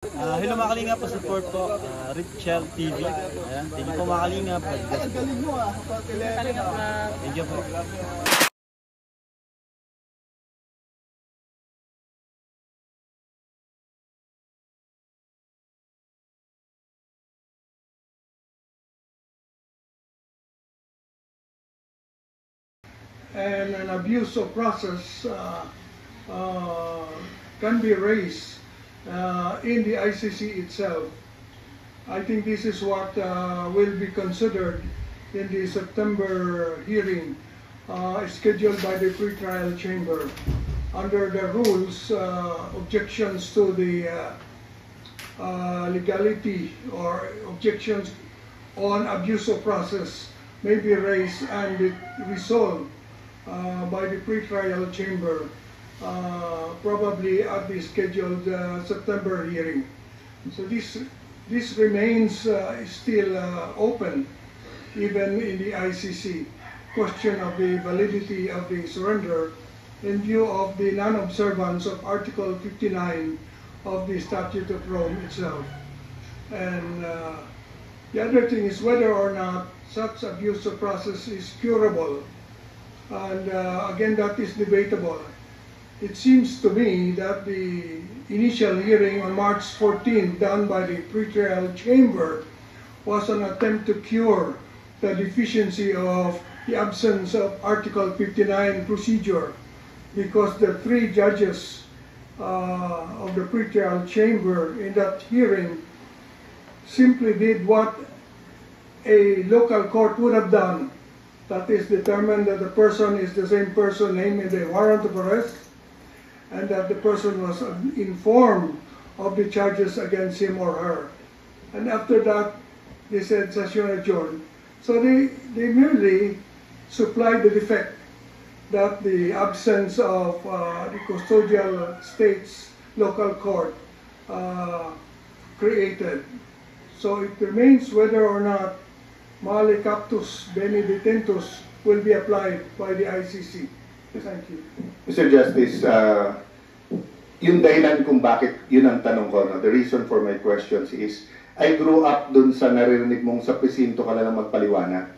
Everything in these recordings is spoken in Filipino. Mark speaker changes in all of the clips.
Speaker 1: Hello mga kalingap, support po Richel TV. Ayan, thank you po mga kalingap. Thank you po.
Speaker 2: And an abuse of process can be raised in the ICC itself. I think this is what will be considered in the September hearing scheduled by the pretrial chamber. Under the rules, objections to the legality or objections on abuse of process may be raised and resolved by the pretrial chamber, probably at the scheduled September hearing. So this remains still open, even in the ICC. Question of the validity of the surrender in view of the non-observance of Article 59 of the Statute of Rome itself. And the other thing is whether or not such abuse of process is curable. And again, that is debatable. It seems to me that the initial hearing on March 14 done by the pretrial chamber was an attempt to cure the deficiency of the absence of Article 59 procedure, because the three judges of the pretrial chamber in that hearing simply did what a local court would have done. That is, determined that the person is the same person named in the warrant of arrest, and that the person was informed of the charges against him or her. And after that, they said session adjourned. So they merely supplied the defect that the absence of the custodial state's local court created. So it remains whether or not Male Captus Benedictus will be applied by the ICC. Thank you.
Speaker 3: Mr. Justice, yung dahilan kung bakit, yun ang tanong ko, no? The reason for my questions is, I grew up dun sa naririnig mong sa presinto ka na lang magpaliwanag.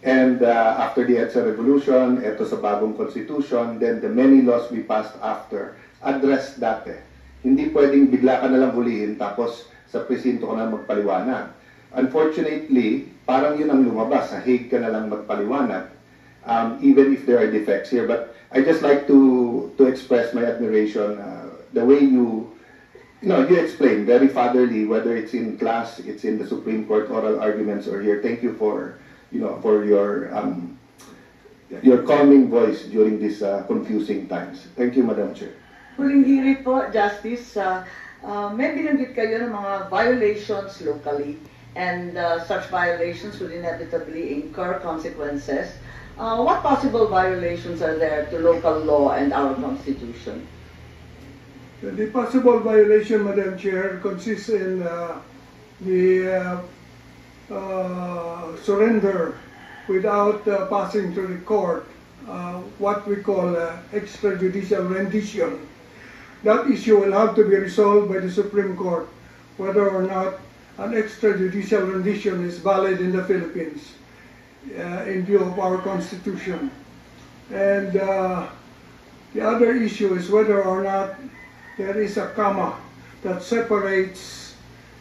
Speaker 3: And after the EDSA Revolution, eto sa bagong constitution, then the many laws we passed after, address that eh. Hindi pwedeng bigla ka na lang hulihin, tapos sa presinto ka na magpaliwanag. Unfortunately, parang yun ang lumabas, sa Hague ka na lang magpaliwanag, even if there are defects here. But I just like to express my admiration, the way you explain very fatherly, whether it's in class, it's in the Supreme Court oral arguments, or here. Thank you for your calming voice during these confusing times. Thank you, Madam Chair.
Speaker 4: Huling hirit po, Justice, may binanggit kayo ng mga violations locally, and such violations would inevitably incur consequences. What possible violations are there to local law and our Constitution?
Speaker 2: The possible violation, Madam Chair, consists in the surrender without passing to the court, what we call extrajudicial rendition. That issue will have to be resolved by the Supreme Court, whether or not an extrajudicial rendition is valid in the Philippines in view of our Constitution. And the other issue is whether or not there is a comma that separates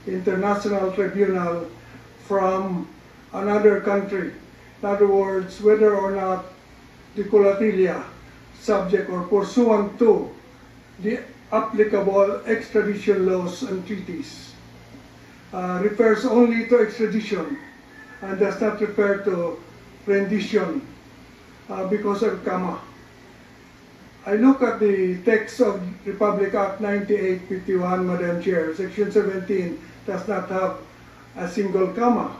Speaker 2: international tribunal from another country. In other words, whether or not the colatilia, subject or pursuant to the applicable extradition laws and treaties, refers only to extradition and does not refer to rendition because of comma. I look at the text of Republic Act 9851, Madam Chair. Section 17 does not have a single comma.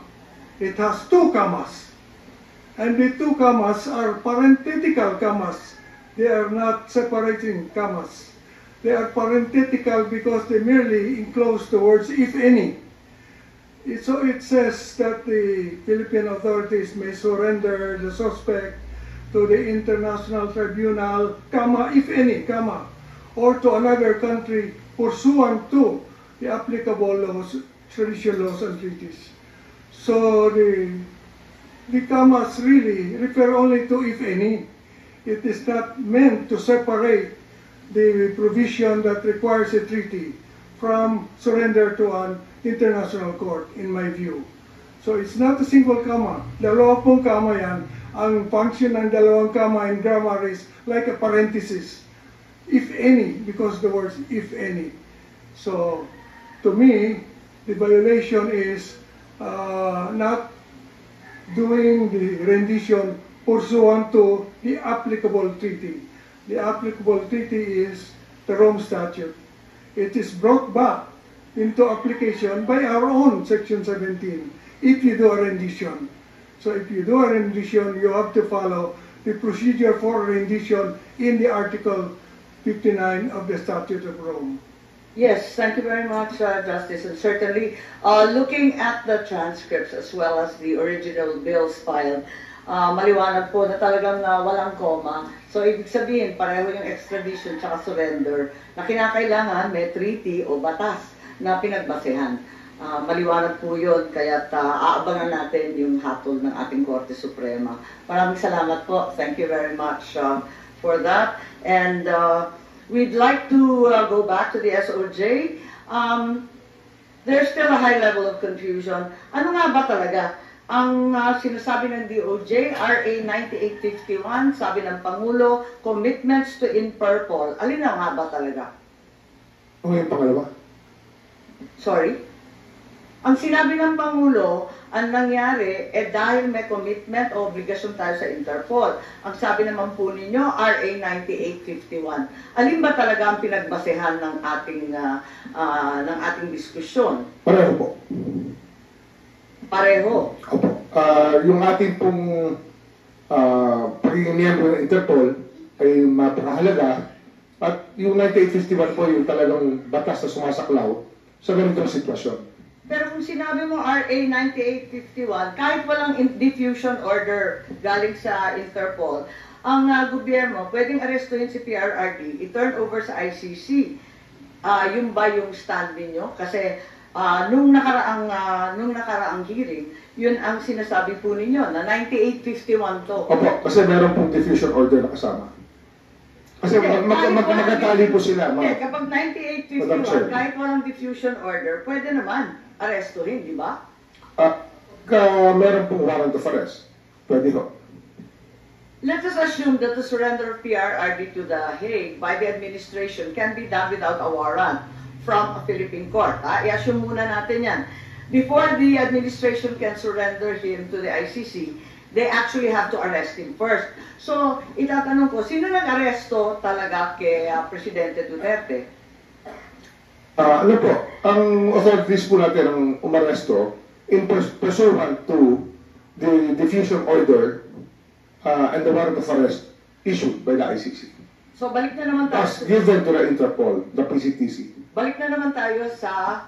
Speaker 2: It has two commas. And the two commas are parenthetical commas. They are not separating commas. They are parenthetical because they merely enclose the words "if any." So it says that the Philippine authorities may surrender the suspect to the International Tribunal, comma, if any, comma, or to another country pursuant to the applicable laws, traditional laws and treaties. So the commas really refer only to if any. It is not meant to separate the provision that requires a treaty from surrender to an international court, in my view. So it's not a single comma. Dalawa pong comma yan. Ang function ng dalawang comma in grammar is like a parenthesis. If any, because the words if any. So to me, the violation is not doing the rendition pursuant to the applicable treaty. The applicable treaty is the Rome Statute. It is brought back into application by our own Section 17 if you do a rendition. So if you do a rendition, you have to follow the procedure for rendition in the Article 59 of the Statute of Rome.
Speaker 4: Yes, thank you very much, Justice. And certainly, looking at the transcripts as well as the original bills filed, maliwanag po na talagang walang comma. So, ibig sabihin, pareho yung extradition tsaka surrender na kinakailangan may treaty o batas na pinagbasehan. Maliwanag po yun, kaya aabangan natin yung hatol ng ating Korte Suprema. Maraming salamat po. Thank you very much for that. And we'd like to go back to the SOJ. There's still a high level of confusion. Ano nga ba talaga? Ang sinasabi ng DOJ, RA 9851, sabi ng Pangulo, commitments to Interpol. Alin na nga ba talaga?
Speaker 5: Ano yung pangalawa?
Speaker 4: Sorry? Ang sinabi ng Pangulo, ang nangyari, dahil may commitment o obligasyon tayo sa Interpol. Ang sabi naman po ninyo, RA 9851. Alin ba talaga ang pinagbasehan ng ating diskusyon?
Speaker 5: Pareho po.
Speaker 4: Pareho.
Speaker 5: Opo. Yung ating pong pagiging miyembro ng Interpol ay mapakahalaga at yung 9851 po yung talagang batas na sumasaklaw sa ganitong sitwasyon.
Speaker 4: Pero kung sinabi mo RA 9851, kahit walang diffusion order galing sa Interpol, ang gobyerno pwedeng arestuhin si PRRD, i-turn over sa ICC. Yun ba yung stand ninyo? Kasi nung nakaraang hearing, yun ang sinasabi po ninyo na 9851 to.
Speaker 5: Opo, kasi meron pong diffusion order na kasama. Kasi magkatali po sila.
Speaker 4: Kapag 9851, kahit walang diffusion order, pwede naman arestuhin, di ba?
Speaker 5: Meron pong warrant of arrest. Pwede ho.
Speaker 4: Let us assume that the surrender of PRRD to The Hague by the administration can be done without a warrant from a Philippine court. I-assume muna natin yan. Before the administration can surrender him to the ICC, they actually have to arrest him first. So, itatanong ko, sino nag-aresto talaga kay Presidente Duterte?
Speaker 5: Ano po, ang authorities po natin ang umaresto in pursuant to the diffusion order and the warrant of arrest issued by the ICC.
Speaker 4: So, balik na naman tayo.
Speaker 5: As given to the Interpol, the PCTC.
Speaker 4: Balik na naman tayo sa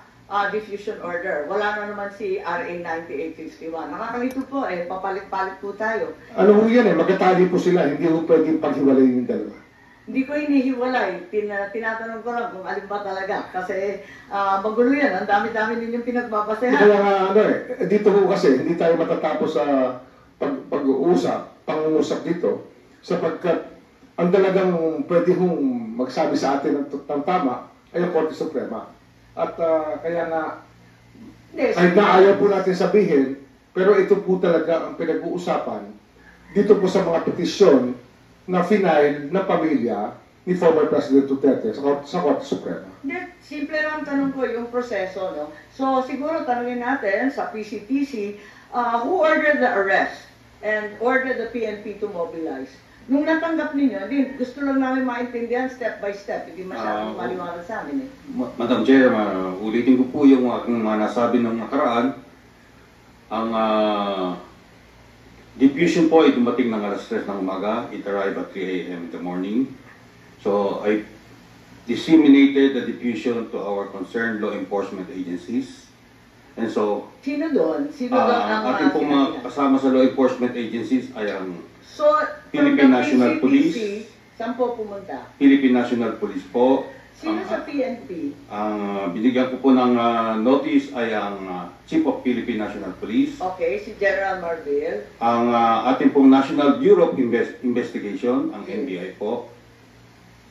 Speaker 4: diffusion order. Wala na naman si RA 9851. Nakakalito po papalit-palit po tayo.
Speaker 5: Ano po yan magkatali po sila, hindi po pwedeng paghiwalay yung dalawa.
Speaker 4: Hindi ko hinihiwalay. Tinatanong ko lang kung alin ba talaga. Kasi magulo yan. Ang dami-dami ninyong pinagbabasehan.
Speaker 5: Kaya nga, dito po kasi, hindi tayo matatapos sa pangungusap dito, sapagkat ang talagang pwede hong magsabi sa atin ng tama ay ang Korte Suprema. At kaya nga, kahit na ayaw po natin sabihin, pero ito po talaga ang pinag-uusapan dito po sa mga petisyon na final na pamilya ni former President Duterte sa Korte Suprema.
Speaker 4: Hindi, simple lang tanong ko yung proseso, no? So, siguro tanongin natin sa PCTC, who ordered the arrest and ordered the PNP to mobilize? Nung natanggap ninyo, gusto lang namin maintindihan step by step, hindi masyadong maliwanag sa amin.
Speaker 6: Madam Chair, ulitin ko po yung aking mga nasabi ng nakaraan. Ang diffusion po ay dumating ng alas 3 ng umaga. It arrived at 3 a.m. in the morning. So I disseminated the diffusion to our concerned law enforcement agencies. And so,
Speaker 4: Sino doon? Sino doon ang
Speaker 6: ating pong mga kasama sa law enforcement agencies ay ang
Speaker 4: So,
Speaker 6: Philippine National
Speaker 4: PCTC,
Speaker 6: Police.
Speaker 4: saan po pumunta?
Speaker 6: Philippine National Police po,
Speaker 4: Sino sa PNP?
Speaker 6: Ang binigyan ko po ng notice ay ang Chief of Philippine National Police,
Speaker 4: Okay, si General Marbil.
Speaker 6: ang ating pong National Bureau of Investigation, ang NBI po,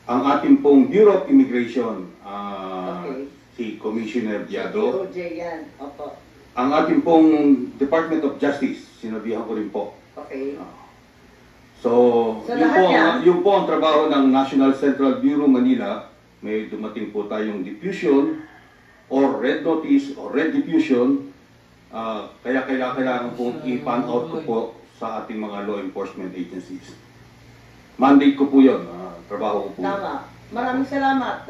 Speaker 6: ang ating pong Bureau of Immigration,
Speaker 4: Okay.
Speaker 6: si Commissioner Diado,
Speaker 4: DOJ yan. Opo.
Speaker 6: ang ating pong Department of Justice, sinabihan ko rin po.
Speaker 4: Okay.
Speaker 6: So,
Speaker 4: So,
Speaker 6: yun
Speaker 4: lahat
Speaker 6: po,
Speaker 4: yan?
Speaker 6: yun po ang trabaho ng National Central Bureau Manila. May dumating po tayong diffusion or red notice or red diffusion. Kaya kailangan pong i-pan out ko po sa ating mga law enforcement agencies. Mandate ko po yun. Trabaho ko po yun.
Speaker 4: Tama. Maraming salamat,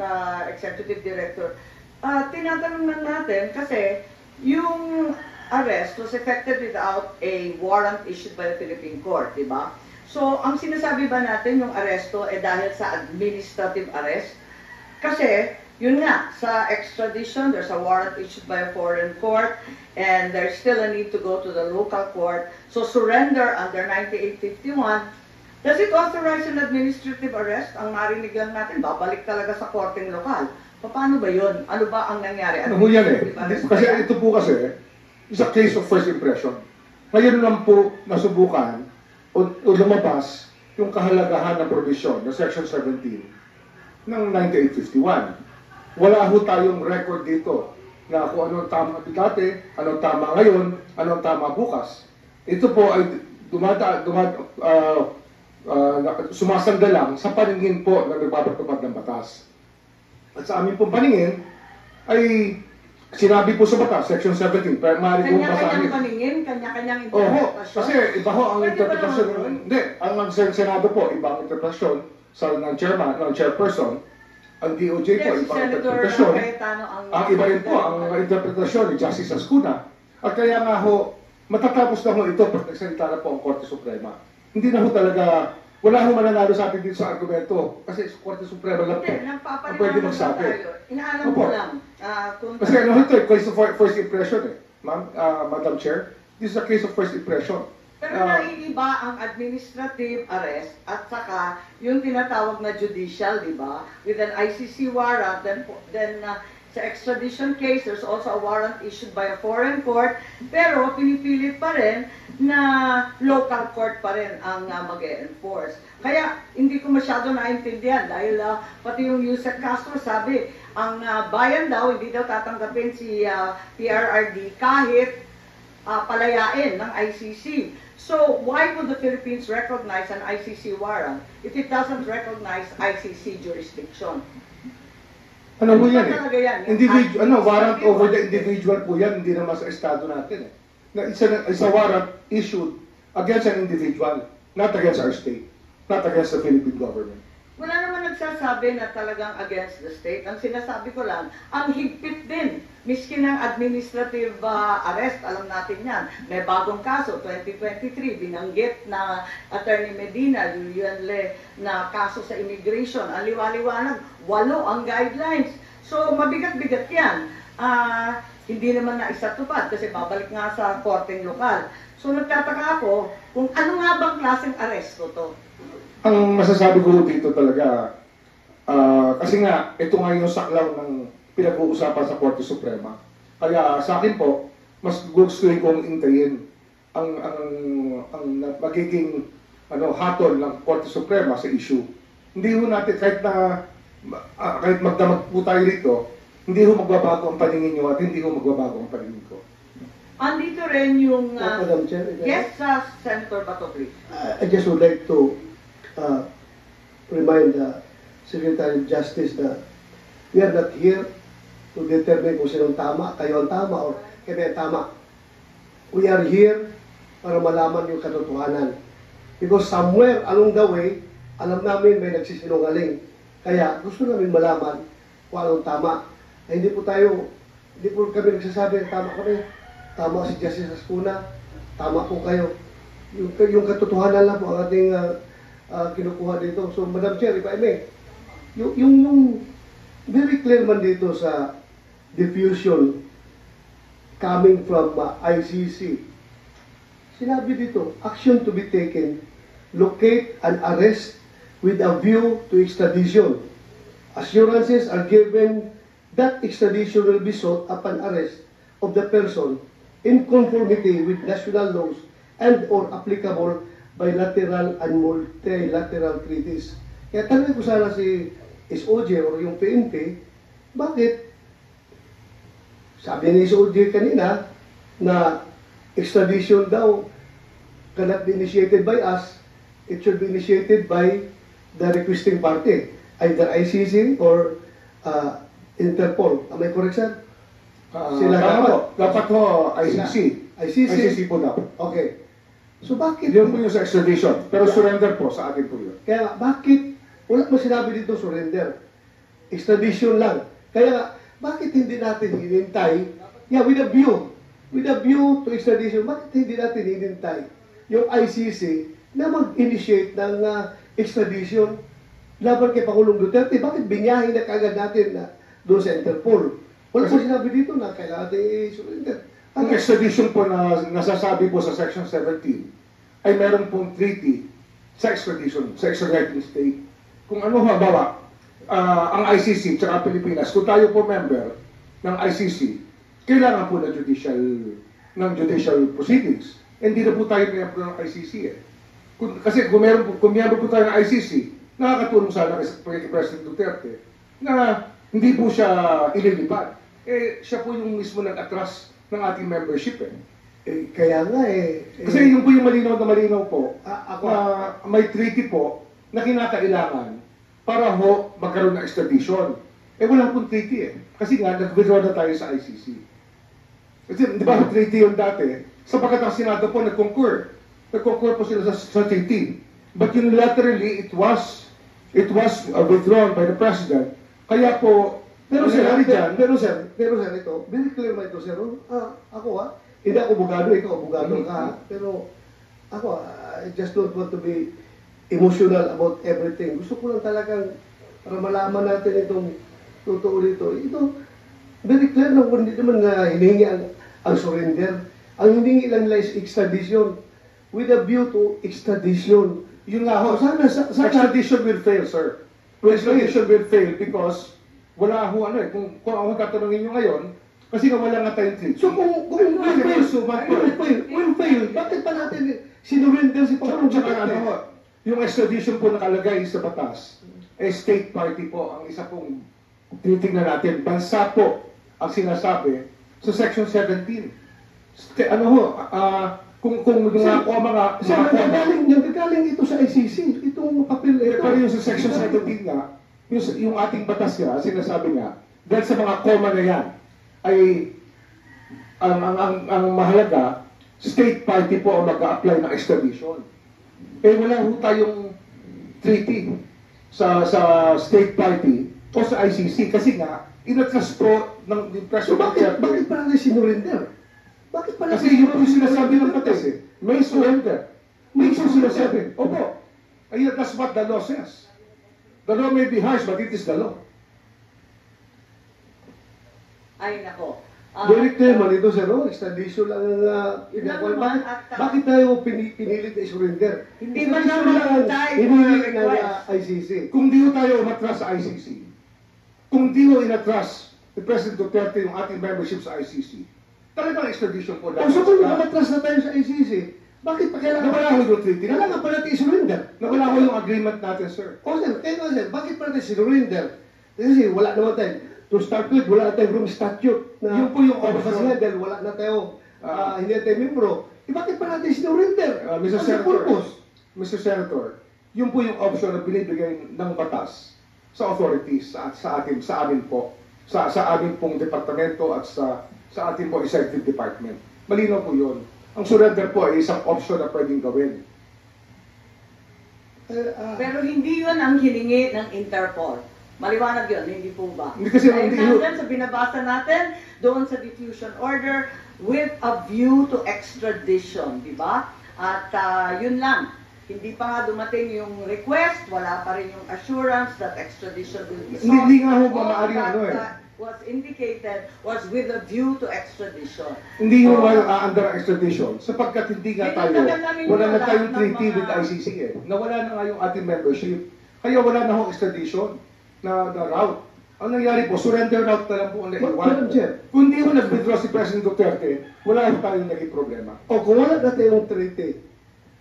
Speaker 4: Executive Director. Tinatanong lang natin kasi yung arrest was effected without a warrant issued by the Philippine Court, di ba? So, ang sinasabi ba natin yung aresto ay dahil sa administrative arrest? Kasi, yun nga, sa extradition, there's a warrant issued by a foreign court and there's still a need to go to the local court. So, surrender under 9851, does it authorize an administrative arrest? Ang marinig lang natin, babalik talaga sa korteng lokal. Paano ba yun? Ano ba ang nangyari?
Speaker 5: Ano ho yan eh? Kasi ito po kasi, is a case of first impression. Ngayon lang po nasubukan o lumabas yung kahalagahan ng provision ng Section 17 ng 9851. Wala ho tayong record dito na kung anong tama dati, anong tama ngayon, anong tama bukas. Ito po ay sumasanda lang sa paningin po na nagpapatupad ng batas. At sa aming pong paningin ay sinabi po sa batas, Section 17, pero maaari pong basahin.
Speaker 4: Kanya-kanyang paningin, kanya-kanyang
Speaker 5: Oho,
Speaker 4: interpretasyon.
Speaker 5: kasi iba ho ang
Speaker 4: Pwede ba
Speaker 5: interpretasyon.
Speaker 4: naman yun?
Speaker 5: Hindi, ang Senado po, ibang interpretasyon ng chairman, ng chairperson. Ang DOJ po,
Speaker 4: Yes,
Speaker 5: ibang
Speaker 4: Senator
Speaker 5: interpretasyon.
Speaker 4: Cayetano
Speaker 5: Ang iba rin po, ang interpretasyon ni Justice Ascuna. At kaya nga ho, matatapos na ho ito pag nagsalita na po ang Korte Suprema. Hindi na ho talaga, wala ho mananalo sa atin dito sa argumento. Kasi Korte Suprema lang po
Speaker 4: Hindi,
Speaker 5: ang pwede
Speaker 4: nagpapaliwanag
Speaker 5: magsabi.
Speaker 4: tayo. Inaalam
Speaker 5: Opo.
Speaker 4: ko lang. Kung
Speaker 5: Kasi ano ito, case of first impression eh. Madam Chair, this is a case of first impression.
Speaker 4: Pero naiiba ang administrative arrest at saka yung tinatawag na judicial, di ba? With an ICC warrant, then sa extradition case, there's also a warrant issued by a foreign court, pero pinipilit pa rin na local court pa rin ang mag-e-enforce. Kaya hindi ko masyado naintindihan dahil pati yung Yusek Castro sabi, ang bayan daw, hindi daw tatanggapin si PRRD kahit palayain ng ICC. So, why would the Philippines recognize an ICC warrant if it doesn't recognize ICC jurisdiction?
Speaker 5: Ano po yan
Speaker 4: Talaga
Speaker 5: eh?
Speaker 4: yan.
Speaker 5: Warrant over the individual po yan, hindi naman sa estado natin eh. Na isa warrant issued against an individual, not against our state, not against the Philippine government.
Speaker 4: Wala naman nagsasabi na talagang against the state. Ang sinasabi ko lang, ang higpit din. Miski ng administrative arrest, alam natin yan. May bagong kaso, 2023, binanggit na Attorney Medina, Julian Le, na kaso sa immigration. Ang liwaliwanag, 8 ang guidelines. So, mabigat-bigat yan. Hindi naman na isatupad kasi babalik nga sa korteng lokal. So, nagtataka ako kung ano nga bang klaseng aresto to.
Speaker 5: Ang masasabi ko dito talaga, kasi nga, ito nga yung saklaw ng pinag-uusapan sa Korte Suprema. Kaya sa akin po, mas gusto kong intayin ang magiging hatol ng Korte Suprema sa issue. Hindi ho natin, kahit magdamag po tayo dito, hindi ho magbabago ang paningin nyo at hindi ho magbabago ang paningin ko.
Speaker 4: Andito rin yung...
Speaker 7: Madam Chair,
Speaker 4: yes, Senator Bato, please.
Speaker 7: I just would like to remind the Secretary of Justice that we are not here to determine kung sinong tama, kayo ang tama, or kami ang tama. We are here para malaman yung katotohanan. Because somewhere along the way, alam namin may nagsisinungaling. Kaya gusto namin malaman kung anong tama. Hindi po kami nagsasabi, tama kami. Tama si Justice Ascuna, tama po kayo. Yung katotohanan lang po ang ating kinukuha dito. So, Madam Chair, if I may, yung very clear man dito sa diffusion coming from ICC, sinabi dito, action to be taken, locate and arrest with a view to extradition. assurances are given that extradition will be sought upon arrest of the person in conformity with national laws and or applicable bilateral and multilateral treaties. Kaya tanongin ko sana si SOJ or yung PNP, bakit sabi ni SOJ kanina na extradition daw cannot be initiated by us, it should be initiated by the requesting party, either ICC or Interpol. Am I correct, sir? Sila
Speaker 5: dapat ho ICC. ICC po dapat.
Speaker 7: Okay. So bakit?
Speaker 5: Yun po yung sa extradition. Pero surrender po sa atin po yun.
Speaker 7: Kaya bakit wala mo sinabi dito surrender? Extradition lang. Kaya bakit hindi natin hinintay? Yeah, with a view to extradition, bakit hindi natin hinintay yung ICC na mag-initiate ng extradition laban kay Pangulong Duterte? Bakit binyahin na kagad natin na doon sa Interpol? Wala po sinabi dito na kailangan natin i-surrender.
Speaker 5: Ang extradition po na nasasabi po sa Section 17 ay meron pong treaty sa extradition, sa extraditing state. Kung ano habawa, ang ICC tsaka Pilipinas, kung tayo po member ng ICC, kailangan po ng judicial proceedings. Hindi na po tayo member ng ICC eh. Kasi kung member po tayo ng ICC, nakakatulong sana kay President Duterte na hindi po siya ililipad. Eh, siya po yung mismo nag-atras ng ating membership eh.
Speaker 7: Kaya nga
Speaker 5: Kasi yun po yung malinaw po, may treaty po na kinakailangan para ho magkaroon ng extradition. Eh wala pong treaty eh. Kasi nga, nag-withdraw na tayo sa ICC. Kasi di ba treaty yun dati? Sapagkat ang Senado po nag-concur. Nag-concur po sila sa treaty. But unilaterally, it was withdrawn by the President. Kaya po,
Speaker 7: pero sir, ito, very clear ba ito, sir? Ako hindi ako abogado, ikaw abogado ka. Pero ako, I just don't want to be emotional about everything. Gusto ko lang talagang para malaman natin itong totoo dito. Ito, very clear na hindi naman na hinihingi ang surrender. Ang hinihingi lang nila is extradition with a view to extradition.
Speaker 5: Yun nga ho, sana extradition will fail, sir. Extradition will fail because wala ho kung ako tatanungin nyo ngayon, kasi nga wala nga tayong treaty.
Speaker 7: So kung will fail, bakit pa natin sinurrender si Pangulong Duterte?
Speaker 5: Yung extradition po nakalagay sa batas, state party po ang isa pong titingnan natin. Bansa po ang sinasabi sa Section 17. Kung
Speaker 7: nagagaling ito sa ICC, itong papel ito.
Speaker 5: Pero yung sa Section 17 nga, yung ating batas nga, sinasabi nga, dahil sa mga koma na yan, ay ang mahalaga, state party po ang mag-a-apply ng extradition. Eh wala ho tayong treaty sa state party o sa ICC kasi nga, inatras po ng President.
Speaker 7: So bakit pa natin sinurrender? Bakit pa natin
Speaker 5: kasi yun po sinasabi ng batas eh. May surrender. May sinasabi. Opo. Ayun, that's what the law says. The law may be harsh, but it is the law.
Speaker 4: Ay, nako.
Speaker 7: Very clear man ito, sir. Extradition lang ang bakit tayo pinilit na surrender?
Speaker 4: Hindi man naman tayo
Speaker 7: hinihingi ng ICC.
Speaker 5: Kung di tayo umatras sa ICC, kung di inatras ni President Duterte yung ating membership sa ICC, talagang extradition po dapat.
Speaker 7: So kung umatras na tayo sa ICC, bakit pa kailangan
Speaker 5: nawala ko yung treaty?
Speaker 7: Kailangan pa natin surrender.
Speaker 5: Nawala ko yung agreement natin, sir.
Speaker 7: Sir, sir, bakit pa natin surrender? Kasi wala naman tayo. To start with, wala na tayong room statute na
Speaker 5: yun po yung option.
Speaker 7: dahil wala na tayo, hindi na tayo membro. Bakit pa natin surrender?
Speaker 5: Mr. Senator, yun po yung option na binibigay ng batas sa authorities, sa amin po, sa amin pong departamento at sa ating po executive department. Malinaw po yun. Ang surrender po ay isang option na pwedeng gawin.
Speaker 4: Pero hindi yun ang hiningi ng Interpol. Maliwanag yun, hindi po ba?
Speaker 5: Hindi kasi
Speaker 4: nandun sa binabasa natin, doon sa diffusion order, with a view to extradition, di ba? At yun lang, hindi pa nga dumating yung request, wala pa rin yung assurance that extradition will be sought.
Speaker 5: Hindi nga ho ba
Speaker 4: All
Speaker 5: maaaring
Speaker 4: that was indicated was with a view to extradition.
Speaker 5: Hindi mo under extradition sapagkat hindi nga tayo, wala na tayong treaty with ICC eh. Nawala na nga yung ating membership. Kaya wala na hong extradition. na route. Ang nangyari po, surrender route na lang po ang naiwan.
Speaker 7: Madam Chair.
Speaker 5: Kung di mo nag-withdraw si President Duterte, wala po tayong naging problema.
Speaker 7: O kung wala na tayong treaty,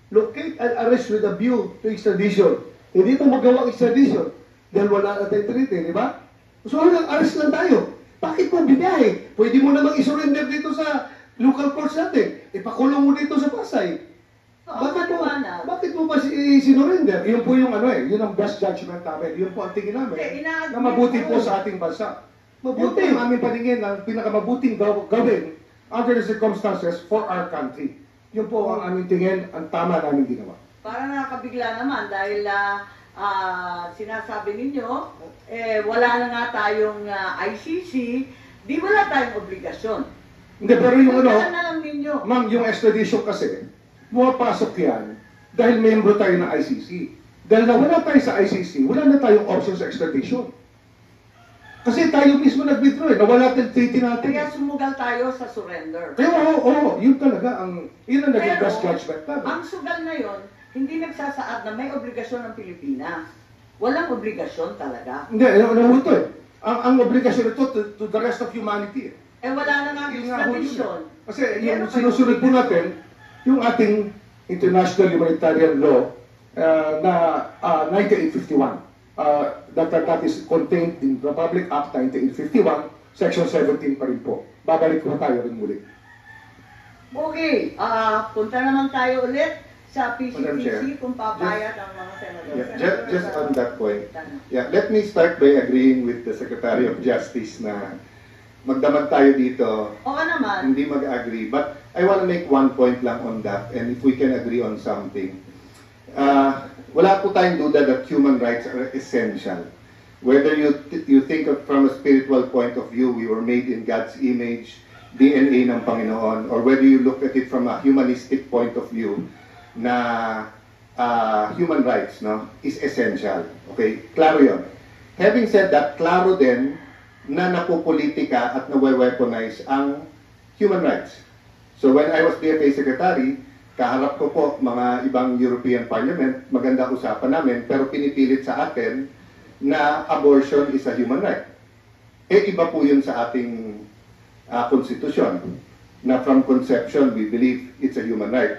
Speaker 7: locate and arrest with a view to extradition. Hindi mo magawa extradition dahil wala na tayong treaty, di ba? So hanggang arrest lang tayo. Bakit mo bibiyahe? Pwede mo namang isurrender dito sa local courts natin. Ipakulong mo dito sa Pasay. Bakit mo ba sinurrender?
Speaker 5: Yun po yung yun ang best judgment namin. Yun po ang tingin namin na mabuti po sa ating bansa. Yun po
Speaker 7: Mabuti.
Speaker 5: yung aming paningin ang pinakamabuting gawin under the circumstances for our country. Yun po ang aming tingin, ang tama namin ginawa.
Speaker 4: Para nakakabigla naman dahil sinasabi ninyo, wala na nga tayong ICC, di wala tayong obligasyon.
Speaker 5: Hindi, pero yung
Speaker 4: Tandaan na lang ninyo.
Speaker 5: ma'am, yung extradition kasi, pumapasok yan dahil membro tayo ng ICC. Dahil nawala tayo sa ICC, wala na tayong option sa extradition. Kasi tayo mismo nag-withdraw nawala tayong treaty natin.
Speaker 4: Kaya sumugal tayo sa surrender.
Speaker 5: Kaya yun talaga yun ang naging
Speaker 4: Pero,
Speaker 5: best judgment namin.
Speaker 4: ang sugal na yon, hindi nagsasaad na may obligasyon ng Pilipinas. Walang obligasyon talaga.
Speaker 5: Hindi, ito ang obligasyon ito to the rest of humanity.
Speaker 4: Wala na nga
Speaker 5: Yun nga ho yun.
Speaker 4: extradition.
Speaker 5: Kasi
Speaker 4: Meron
Speaker 5: yung
Speaker 4: kayong
Speaker 5: sinusunod po natin, yung ating international humanitarian law na 1951. That is contained in Republic Act 1951, Section 17 pa rin po. Babalik po tayo rin muli.
Speaker 4: Okay, punta naman tayo ulit sa
Speaker 3: Madam Chair,
Speaker 4: PCTC kung papayag ang mga senador.
Speaker 3: Just on that point, let me start by agreeing with the Secretary of Justice na magdamag tayo dito,
Speaker 4: Oo naman.
Speaker 3: hindi mag-agree. But I want to make one point lang on that, and if we can agree on something. Wala po tayong duda that human rights are essential. Whether you think of from a spiritual point of view, we were made in God's image, DNA ng Panginoon, or whether you look at it from a humanistic point of view, na human rights is essential. Okay, klaro yun. Having said that, klaro din na napopolitika at nawe-weaponize ang human rights. So when I was DFA Secretary, kaharap ko po mga ibang European Parliament, maganda usapan namin, pero pinipilit sa atin na abortion is a human right. Iba po yun sa ating konstitusyon, na from conception, we believe it's a human right.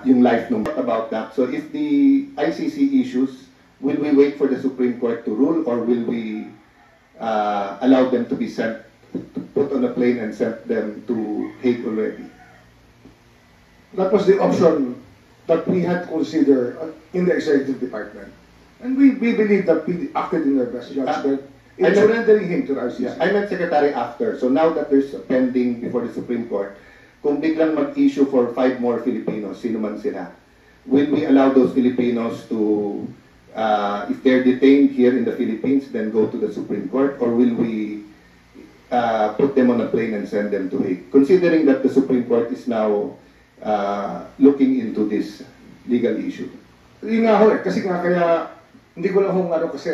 Speaker 3: Yung life nung about that. So if the ICC issues, will we wait for the Supreme Court to rule, or will we allow them to be sent, put on a plane and sent them to Hague already?
Speaker 5: That was the option that we had considered in the executive department. And we believe that we acted in their best judgment in surrendering him to the ICC.
Speaker 3: Yeah, I meant Secretary after. So now that there's a pending before the Supreme Court, kung biglang mag-issue for 5 more Filipinos, sino man sila, will we allow those Filipinos to, if they're detained here in the Philippines, then go to the Supreme Court, or will we put them on a plane and send them to Hague? Considering that the Supreme Court is now looking into this legal issue.
Speaker 5: Yun nga kasi kaya hindi ko lang kasi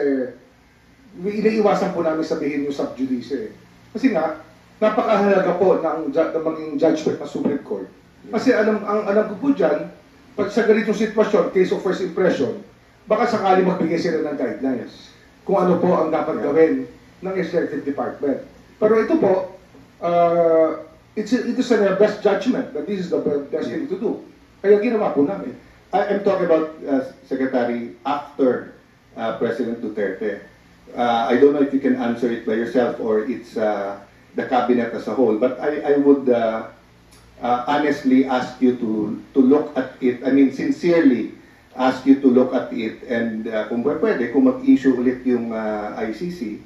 Speaker 5: iniiwasan po namin sabihin yung sub judice. Kasi nga, napakahalaga po ng maging judgment ng Supreme Court. Kasi ang alam ko po dyan, pag sa ganitong sitwasyon, case of first impression, baka sakali magbigay sila ng guidelines kung ano po ang dapat gawin ng executive department. Pero ito po, it is their best judgment that this is the best thing to do. Kaya ginawa po namin.
Speaker 3: I'm talking about Secretary after President Duterte. I don't know if you can answer it by yourself or it's the cabinet as a whole, but I would honestly ask you to look at it. I mean, sincerely ask you to look at it, and kung pwede, kung mag-issue ulit yung ICC,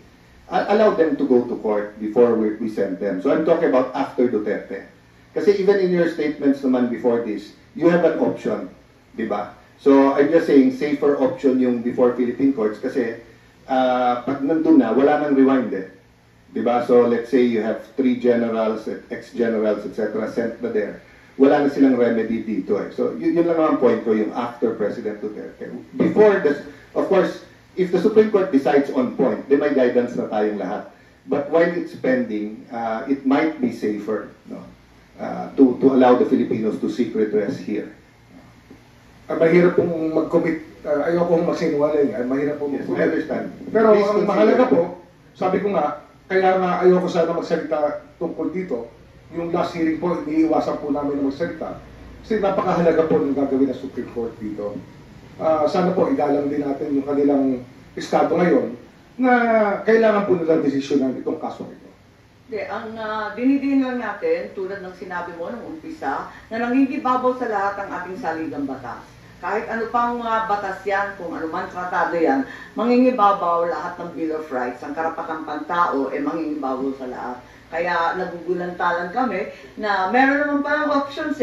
Speaker 3: allow them to go to court before we send them. So I'm talking about after Duterte. Kasi even in your statements naman before this, you have an option, di ba? So I'm just saying, safer option yung before Philippine courts kasi pag nandun na, wala nang rewind eh. Di ba? So let's say you have 3 generals, ex-generals, etc. sent na there. Wala na silang remedy dito eh. So yun lang naman point ko, yung after President Duterte. Before this, of course, if the Supreme Court decides on point, then may guidance na tayong lahat. But while it's pending, it might be safer to allow the Filipinos to seek redress here.
Speaker 5: mahirap pong mag-commit, ayoko pong magsinungaling, mahirap pong
Speaker 3: Yes, I
Speaker 5: mag-commit.
Speaker 3: understand.
Speaker 5: Pero
Speaker 3: Please
Speaker 5: ang
Speaker 3: consider.
Speaker 5: mahalaga po, sabi ko nga, kaya nga ayoko sana magsalita tungkol dito. Yung last hearing po, iniiwasan po namin na magsalita. Kasi napakahalaga po ng gagawin ng Supreme Court dito. Sana po igalang din natin yung kanilang estado ngayon na kailangan po nilang desisyonan itong kaso ito.
Speaker 4: Hindi, ang dinidiin lang natin, tulad ng sinabi mo nung umpisa, na nangingibabaw sa lahat ang ating saligang batas. Kahit ano pang batas yan, kung ano man tratado yan, mangingibabaw lahat ng Bill of Rights, ang karapatang pantao, mangingibabaw sa lahat. Kaya nagugulantalan kami na meron naman palang options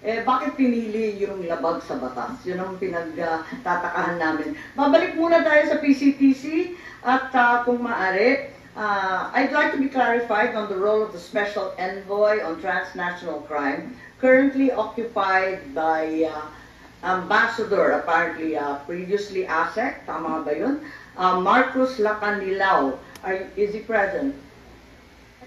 Speaker 4: bakit pinili yung labag sa batas? Yun ang pinagtatakahan namin. Babalik muna tayo sa PCTC at kung maaari, I'd like to be clarified on the role of the Special Envoy on Transnational Crime, currently occupied by Ambassador, apparently previously ASEC, tama ba yun? Marcos Lacanilao. Is he present?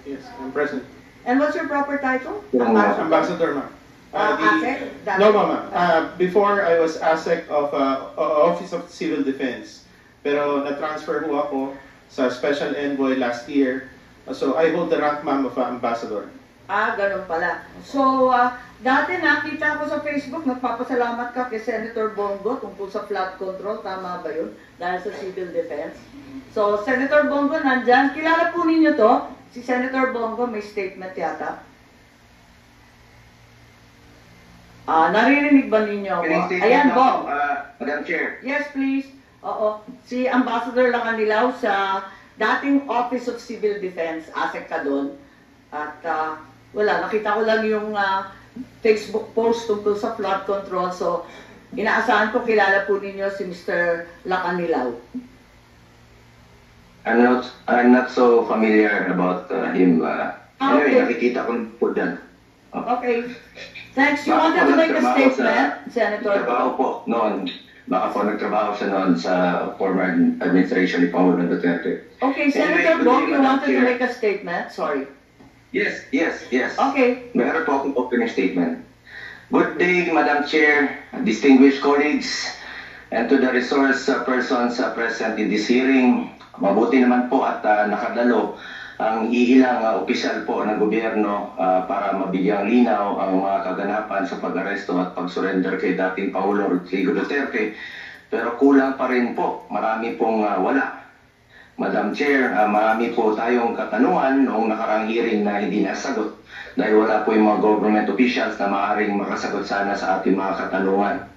Speaker 8: Yes, I'm present.
Speaker 4: And what's your proper title?
Speaker 8: Ambassador, ma'am.
Speaker 4: ASEC?
Speaker 8: No, ma'am. Before I was ASEC of Office of Civil Defense. Pero na-transfer ho ako sa Special Envoy last year. So I hold the rank, ma'am, of Ambassador.
Speaker 4: Ganun pala. So, dati nakita ko sa Facebook, nagpapasalamat ka kay Senator Bongo tungkol sa flood control. Tama ba yun? Dahil sa civil defense. So, Senator Bongo nandyan. Kilala po ninyo to? Si Senator Bongo may statement yata. Naririnig ba ninyo ako? Ayan, Bong.
Speaker 9: Madam Chair.
Speaker 4: Yes, please. Oo. Si Ambassador Lacanilao sa dating Office of Civil Defense, ASEC ka doon. At wala, nakita ko lang yung Facebook post tungkol sa flood control. So, inaasahan ko kilala po ninyo si Mr. Lacanilao.
Speaker 9: I'm not so familiar about him. Anyway,
Speaker 4: Okay.
Speaker 9: nakikita ko po dyan.
Speaker 4: Okay. Thanks. You wanted to make a statement, Senator?
Speaker 9: Nagtrabaho po noon. Baka po nagtrabaho siya noon sa former administration ni Pangulong Duterte.
Speaker 4: Okay, Senator
Speaker 9: Anyway,
Speaker 4: Bong, you
Speaker 9: Madam
Speaker 4: wanted to
Speaker 9: Chair.
Speaker 4: make a statement? Sorry.
Speaker 9: Yes.
Speaker 4: Okay.
Speaker 9: Meron po akong opening statement. Good day, Madam Chair, distinguished colleagues, and to the resource persons present in this hearing. Mabuti naman po at nakadalo ang iilang opisyal po ng gobyerno para mabigyang linaw ang mga kaganapan sa pag-aresto at pag-surrender kay dating Pangulong Rodrigo Duterte. Pero kulang pa rin po, marami pong wala. Madam Chair, marami po tayong katanungan noong nakarang hearing na hindi nasagot dahil wala po yung mga government officials na maaaring makasagot sana sa ating mga katanungan.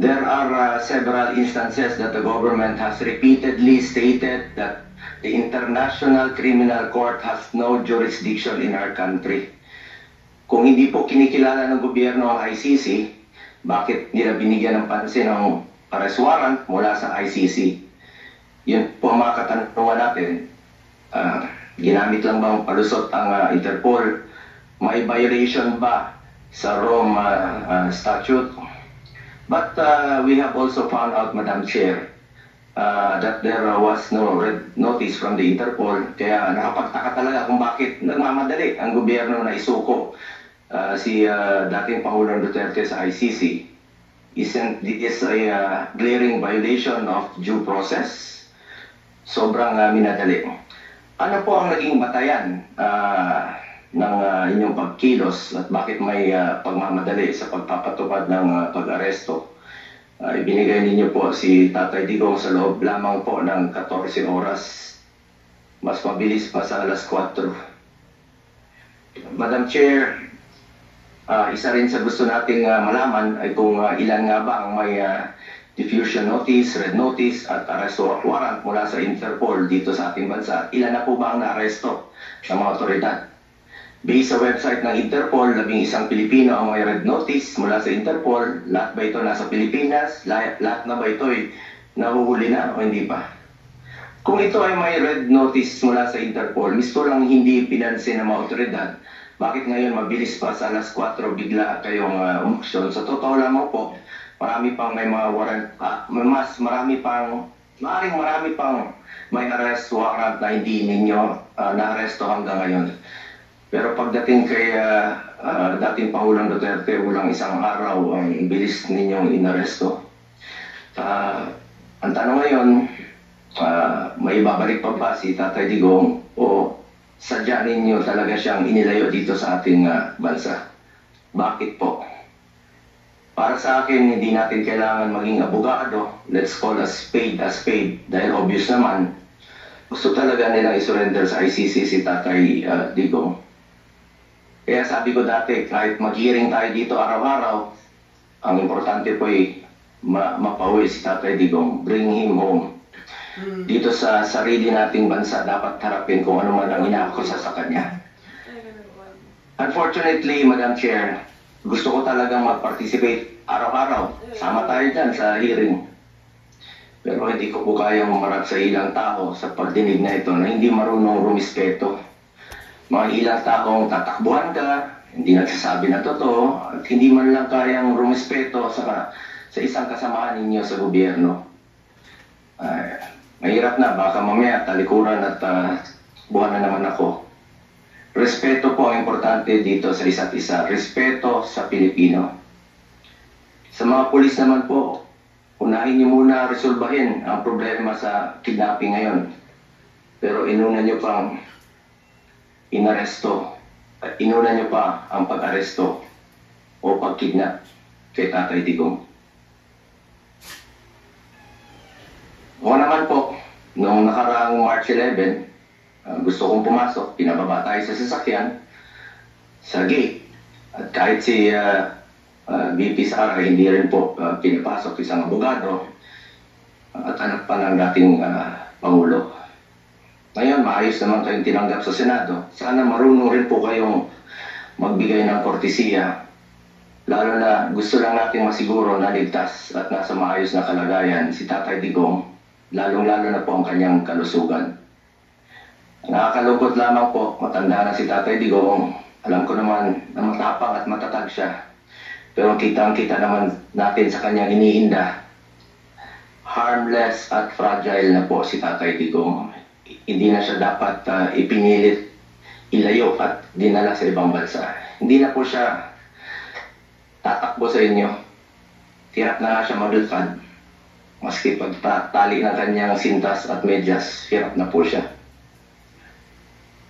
Speaker 9: There are several instances that the government has repeatedly stated that the International Criminal Court has no jurisdiction in our country. Kung hindi po kinikilala ng gobyerno ang ICC, bakit nila binigyan ng pansin ang arrest warrant mula sa ICC? Yun po ang mga katanungan natin. Ginamit lang bang palusot ang Interpol? May violation ba sa Rome Statute? But we have also found out, Madam Chair, that there was no red notice from the Interpol. Kaya nakapagtaka talaga kung bakit nagmamadali ang gobyerno na isuko si dating Pangulong Duterte sa ICC. Isn't this a glaring violation of due process? Sobrang minadali. Ano po ang naging batayan ng inyong pagkilos at bakit may pagmamadali sa pagpapatupad ng pag-aresto? Ibinigay ninyo po si Tatay Digong sa loob lamang po ng 14 oras. Mas mabilis pa sa alas 4. Madam Chair, isa rin sa gusto nating malaman ay kung ilan nga ba ang may diffusion notice, red notice at arrest warrant mula sa Interpol dito sa ating bansa. Ilan na po ba ang naaresto ng mga otoridad? Based sa website ng Interpol, 11 Pilipino ang may red notice mula sa Interpol. Lahat ba ito nasa Pilipinas? Lahat na ba ito ay nahuhuli na o hindi pa? Kung ito ay may red notice mula sa Interpol, misto lang hindi pinansin ng mga otoridad, bakit ngayon mabilis pa sa alas 4 bigla kayong umaksyon? Sa totoo lamang po, marami pang may mga warrant, marami pang may arrest warrant na hindi ninyo na-aresto hanggang ngayon. Pero pagdating kay dating Pangulong Duterte, walang isang araw ang bilis ninyong inaresto. Ang tanong ngayon, may babalik pa ba si Tatay Digong o sadya ninyo talaga siyang inilayo dito sa ating bansa? Bakit po? Para sa akin, hindi natin kailangan maging abogado. Let's call a spade a spade. Dahil obvious naman, gusto talaga nilang isurrender sa ICC si Tatay Digong. Kaya sabi ko dati, kahit mag-hearing tayo dito araw-araw, ang importante po ay mapauwi si Tatay Digong, bring him home. Dito sa sarili nating bansa, dapat harapin kung ano man ang inaakusa sa kanya. Unfortunately, Madam Chair, gusto ko talagang mag-participate araw-araw. Sama tayo dyan sa hearing. Pero hindi ko po kayang umarap sa ilang tao sa pagdinig na ito na hindi marunong rumispeto. Mga ilang taong tatakbuhan ka, hindi nagsasabi na totoo, at hindi man lang kayang rumispeto sa isang kasamahan ninyo sa gobyerno. Mahirap na, baka mamaya talikuran at buwan na naman ako. Respeto po ang importante dito sa isa't isa. Respeto sa Pilipino. Sa mga pulis naman po, unahin niyo muna resolbahin ang problema sa kidnapping ngayon. Pero inuna niyo pang inaresto at inuna niyo pa ang pag-aresto o pag-kidnap kay Tatay Digong. O naman po, noong nakaraang March 11, gusto kong pumasok, pinababa tayo sa sasakyan, sa gate. At kahit si VP Sara hindi rin po pinapasok, isang abogado at anak pa ng dating Pangulo. Ngayon, maayos naman kayong tinanggap sa Senado. Sana marunong rin po kayong magbigay ng kortesiya. Lalo na gusto lang natin masiguro na ligtas at nasa maayos na kalagayan si Tatay Digong, lalong-lalo na po ang kanyang kalusugan. Nakakalungkot lamang po, matanda na si Tatay Digong. Alam ko naman na matapang at matatag siya. Pero kitang-kita naman natin sa kanyang iniinda. Harmless at fragile na po si Tatay Digong. Hindi na siya dapat ipinilit, ilayo at dinala sa ibang bansa. Hindi na po siya tatakbo sa inyo. Hirap na nga siya maglakad. Maski pagtali ng kanyang sintas at medyas, hirap na po siya.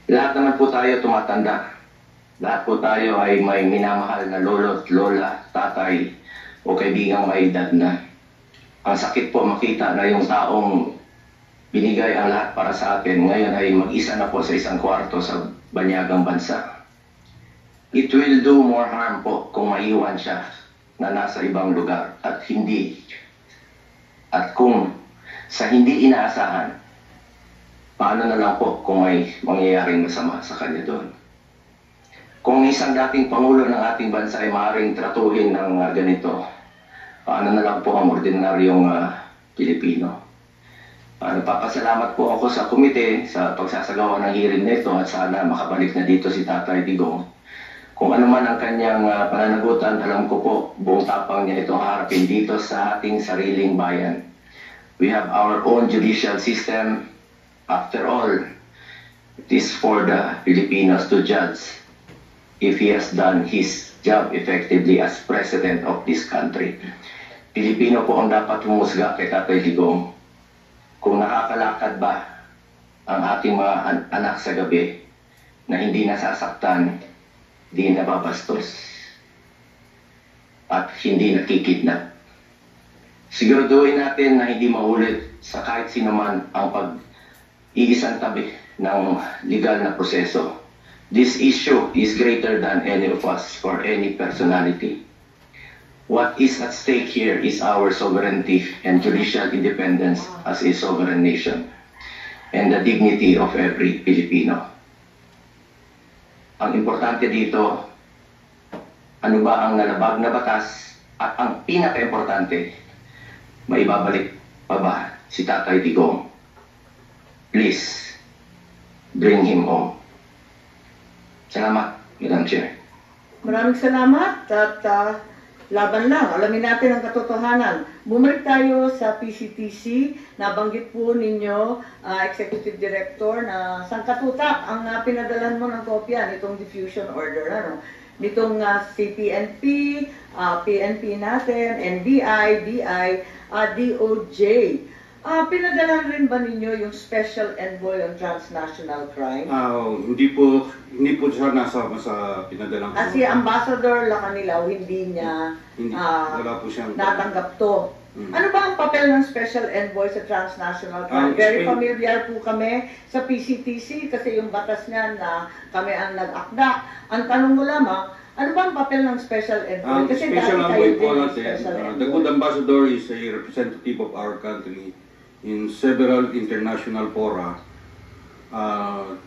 Speaker 9: Lahat naman po tayo tumatanda. Lahat po tayo ay may minamahal na lolo at lola, tatay o kaibigang may edad na. Ang sakit po makita na yung taong binigay ang lahat para sa atin ngayon ay mag-isa na po sa isang kwarto sa banyagang bansa. It will do more harm po kung maiwan siya na nasa ibang lugar at kung sa hindi inaasahan, paano na lang po kung may mangyayaring masama sa kanya doon. Kung isang dating Pangulo ng ating bansa ay maaaring tratuhin ng ganito, paano na lang po ang ordinaryong Pilipino. Nagpapasalamat po ako sa komite sa pagsasagawa ng hearing nito at sana makabalik na dito si Tatay Digong. Kung ano man ang kanyang pananagutan, alam ko po buong tapang niya itong harapin dito sa ating sariling bayan. We have our own judicial system. After all, it is for the Filipinos to judge if he has done his job effectively as President of this country. Pilipino po ang dapat humusga kay Tatay Digong. Kung nakakalakad ba ang ating mga anak sa gabi na hindi nasasaktan, hindi nababastos, at hindi nakikidnap. Siguraduhin natin na hindi maulit sa kahit sino man ang pag-iisang tabi ng legal na proseso. This issue is greater than any of us or any personality. What is at stake here is our sovereignty and judicial independence as a sovereign nation and the dignity of every Filipino. Ang importante dito, ano ba ang nalabag na batas at ang pinaka-importante, maibabalik pa ba si Tatay Digong? Please, bring him home. Salamat, Madam Chair.
Speaker 4: Maraming salamat at laban lang. Alamin natin ang katotohanan. Bumalik tayo sa PCTC. Nabanggit po ninyo, Executive Director, na sangkatutak ang pinadalan mo ng kopya nitong diffusion order. Ano? Nitong CPNP, PNP natin, NBI, BI, DOJ. Pinadala rin ba ninyo yung Special Envoy on Transnational Crime?
Speaker 6: Hindi po siya nasama sa pinadalang
Speaker 4: Kasi Ambassador Lacanilaw, hindi niya
Speaker 6: wala po siyang
Speaker 4: natanggap to. Ano ba ang papel ng Special Envoy sa Transnational Crime? Very familiar po kami sa PCTC kasi yung batas niya na kami ang nag-akda. Ang tanong mo lamang, ano ba ang papel ng Special Envoy? Kasi
Speaker 6: Special
Speaker 4: dati
Speaker 6: Envoy
Speaker 4: kayo
Speaker 6: po
Speaker 4: din
Speaker 6: natin,
Speaker 4: Special
Speaker 6: the
Speaker 4: Envoy.
Speaker 6: good ambassador is a representative of our country in several international fora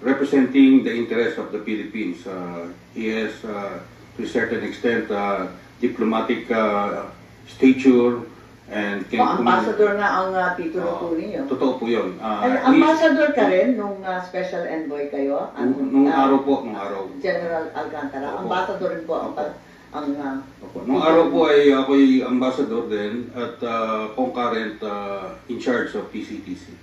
Speaker 6: representing the interests of the Philippines. He has, to a certain extent, diplomatic stature and
Speaker 4: Ambassador nga ang titulo po ninyo.
Speaker 6: Totoo po yun.
Speaker 4: Ambassador ka rin nung Special Envoy kayo?
Speaker 6: Nung araw po, nung araw.
Speaker 4: General Alcantara. Ambassador rin po ang
Speaker 6: Nung araw po ay ako'y ambassador din at concurrent in charge of PCTC.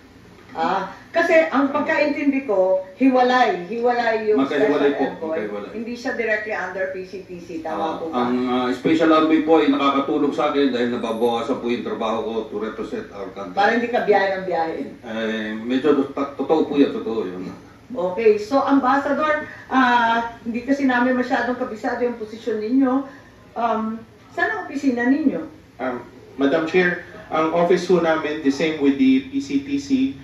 Speaker 4: Kasi ang pagkaintindi ko, hiwalay yung
Speaker 6: Magkahiwalay
Speaker 4: Special
Speaker 6: po,
Speaker 4: Envoy.
Speaker 6: magkahiwalay.
Speaker 4: Hindi siya directly under PCTC, tama po ba?
Speaker 6: Ang Special Envoy po ay nakakatulong sa akin dahil nababawasan po yung trabaho ko to represent our country.
Speaker 4: Para hindi ka biyahe ng biyahe.
Speaker 6: Medyo totoo po yan, totoo yun.
Speaker 4: Okay, so Ambassador, hindi kasi namin masyadong kabisado yung posisyon ninyo. Saan ang opisina ninyo?
Speaker 8: Madam Chair, ang office ho namin, the same with the PCTC,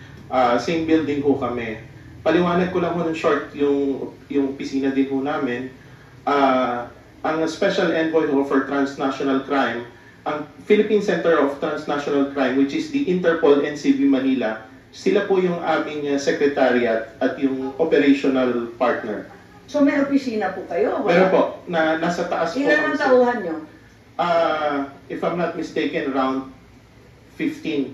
Speaker 8: same building ho kami. Paliwanag ko lang ho ng short yung opisina din ho namin. Ang Special Envoy ho for Transnational Crime, ang Philippine Center of Transnational Crime, which is the Interpol NCB Manila, sila po yung aming secretariat at yung operational partner.
Speaker 4: So may opisina po kayo?
Speaker 8: Meron po, nasa taas po.
Speaker 4: Ilan ang tauhan nyo?
Speaker 8: If I'm not mistaken, around 15.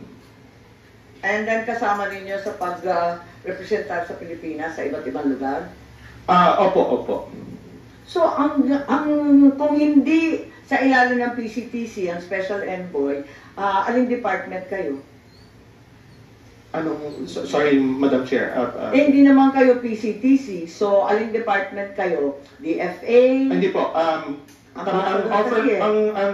Speaker 4: And then kasama ninyo sa pag-representar sa Pilipinas sa iba't ibang lugar?
Speaker 8: Opo.
Speaker 4: So, kung hindi sa ilalim ng PCTC, ang Special Envoy, aling department kayo?
Speaker 8: Sorry, Madam Chair.
Speaker 4: Hindi naman kayo PCTC, so aling department kayo? DFA?
Speaker 8: Hindi po. Ang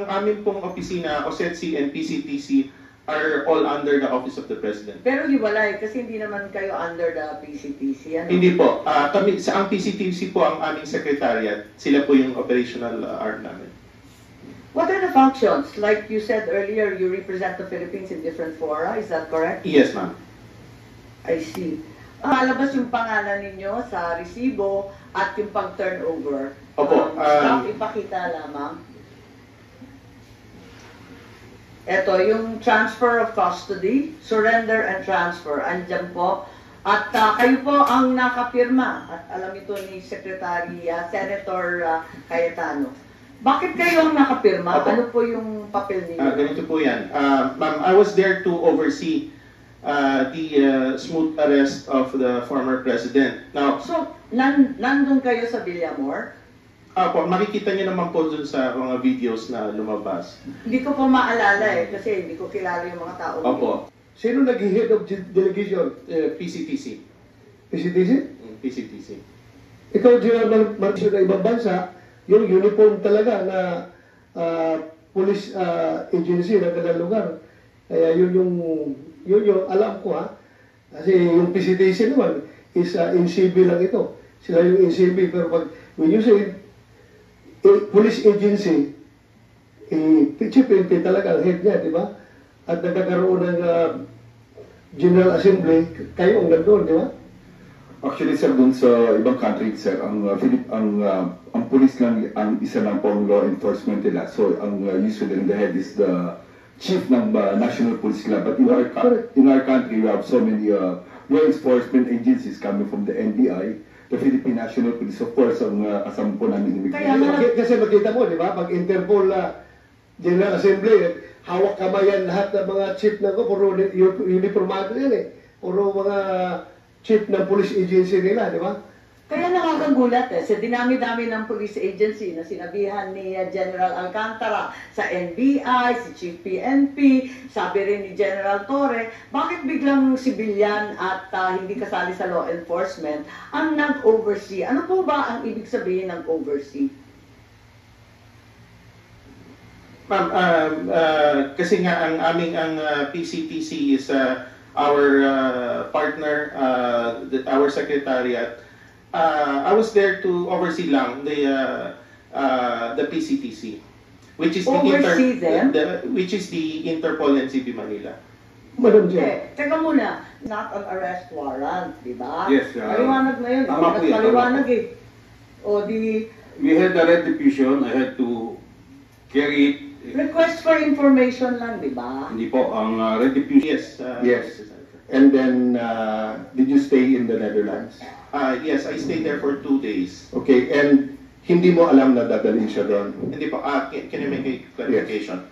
Speaker 8: amin pong opisina, OSETC and PCTC, are all under the Office of the President.
Speaker 4: Pero hiwalay, kasi hindi naman kayo under the PCTC. Ano?
Speaker 8: Hindi po. Ang PCTC po ang aming secretariat. Sila po yung operational arm namin.
Speaker 4: What are the functions? Like you said earlier, you represent the Philippines in different fora, is that correct?
Speaker 8: Yes, ma'am.
Speaker 4: I see. Alabas yung pangalan ninyo sa resibo at yung pag-turnover.
Speaker 8: Opo.
Speaker 4: Stop, ipakita lamang. Ito, yung transfer of custody, surrender and transfer. Andyan po. At kayo po ang nakapirma. At alam ito ni Secretary Senator Cayetano. Bakit kayo ang nakapirma?
Speaker 8: Opo.
Speaker 4: Ano po yung papel ninyo?
Speaker 8: Ganito po yan. Ma'am, I was there to oversee the smooth arrest of the former president. Now,
Speaker 4: So, nandun kayo sa Villamor?
Speaker 8: makikita niyo naman po dun sa mga videos na lumabas.
Speaker 4: Hindi ko po maalala kasi hindi ko kilala yung mga tao.
Speaker 8: Opo.
Speaker 7: Sino naging head of delegation?
Speaker 8: PCTC.
Speaker 7: PCTC?
Speaker 8: PCTC.
Speaker 7: Ikaw, General Marcio, na ibang bansa, yung uniform talaga na police agency na kada lugar. Kaya yun yung alam ko Kasi yung PCTC naman is NCB lang ito. Sila yung NCB. Pero when you say police agency, PCPNP talaga ang head niya, di ba? At nagkakaroon ng General Assembly, kayo ang nandun, di ba?
Speaker 10: Actually, sir, dun sa ibang country, sir, ang police lang, ang isa lang pong law enforcement nila. So, ang usually in the head is the chief ng National Police Club. But in our country, we have so many law enforcement agencies coming from the NBI, the Philippine National Police, of course, ang kasama po namin
Speaker 7: Kasi makita mo, di ba? Pag Interpol General Assembly, hawak kamayan lahat ng mga chief na puro uniformado yan Puro mga chief ng police agency nila, di ba?
Speaker 4: Kaya nakakagulat sa dinami-dami ng police agency na sinabihan ni General Alcantara sa NBI, si Chief PNP, sabi rin ni General Torre, bakit biglang sibilyan at hindi kasali sa law enforcement ang nag-oversee? Ano po ba ang ibig sabihin ng oversee?
Speaker 8: Ma'am, kasi nga ang aming PCTC is our partner, our secretariat. I was there to oversee lang the PCTC, which is which is the Interpol NCP Manila.
Speaker 7: Madam Chair.
Speaker 4: Teka muna, not an arrest warrant, di ba?
Speaker 6: Yes.
Speaker 4: Maliwanag na yun.
Speaker 6: Tama po yan,
Speaker 4: Maliwanag
Speaker 6: tama po.
Speaker 4: O di,
Speaker 6: We had a red diffusion. I had to carry it.
Speaker 4: request for information lang, di ba?
Speaker 6: Hindi po, ang red diffusion.
Speaker 8: Yes.
Speaker 3: Yes. And then, did you stay in the Netherlands?
Speaker 8: Yes, I stayed there for 2 days.
Speaker 3: Okay, and hindi mo alam na dadalhin siya doon?
Speaker 8: Hindi po, can I make a clarification?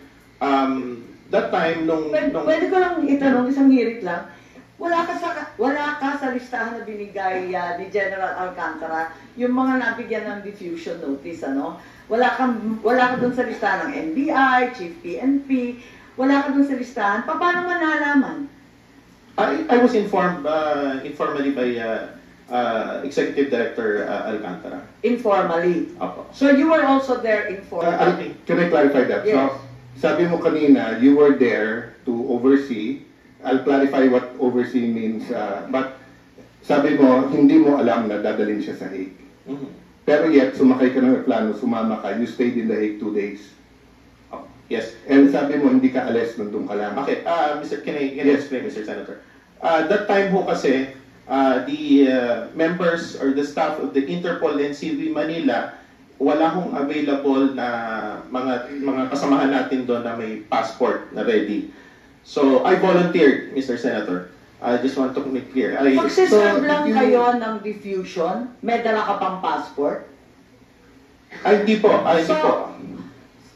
Speaker 8: That time,
Speaker 4: Pwede ko lang itanong, isang hirit lang. Wala ka sa listahan na binigay ni General Alcantara, yung mga nabigyan ng diffusion notice, ano? Wala ka dun sa listahan ng NBI, Chief PNP, wala ka dun sa listahan. Paano man nalaman?
Speaker 8: I was informed informally by Executive Director Alcantara.
Speaker 4: Informally.
Speaker 8: Apo.
Speaker 4: So you were also there informally?
Speaker 3: Can I clarify that?
Speaker 4: Yes.
Speaker 3: So, sabi mo kanina, you were there to oversee. I'll clarify what oversee means. But sabi mo, hindi mo alam na dadalhin siya sa Hague.
Speaker 8: Mhm.
Speaker 3: Pero yet, sumakay ka ng plano, sumama ka, you stayed in the Hague 2 days.
Speaker 8: Yes.
Speaker 3: And sabi mo, hindi ka alis, nandun ka lang.
Speaker 8: Okay, can I
Speaker 3: Yes.
Speaker 8: explain, Mr. Senator? That time ho kasi, the members or the staff of the Interpol NCP Manila, wala hong available na mga kasamahan natin doon na may passport na ready. So, I volunteered, Mr. Senator. I just want to make clear.
Speaker 4: Magsiserve lang kayo ng diffusion? May dala ka pang passport?
Speaker 8: Hindi po.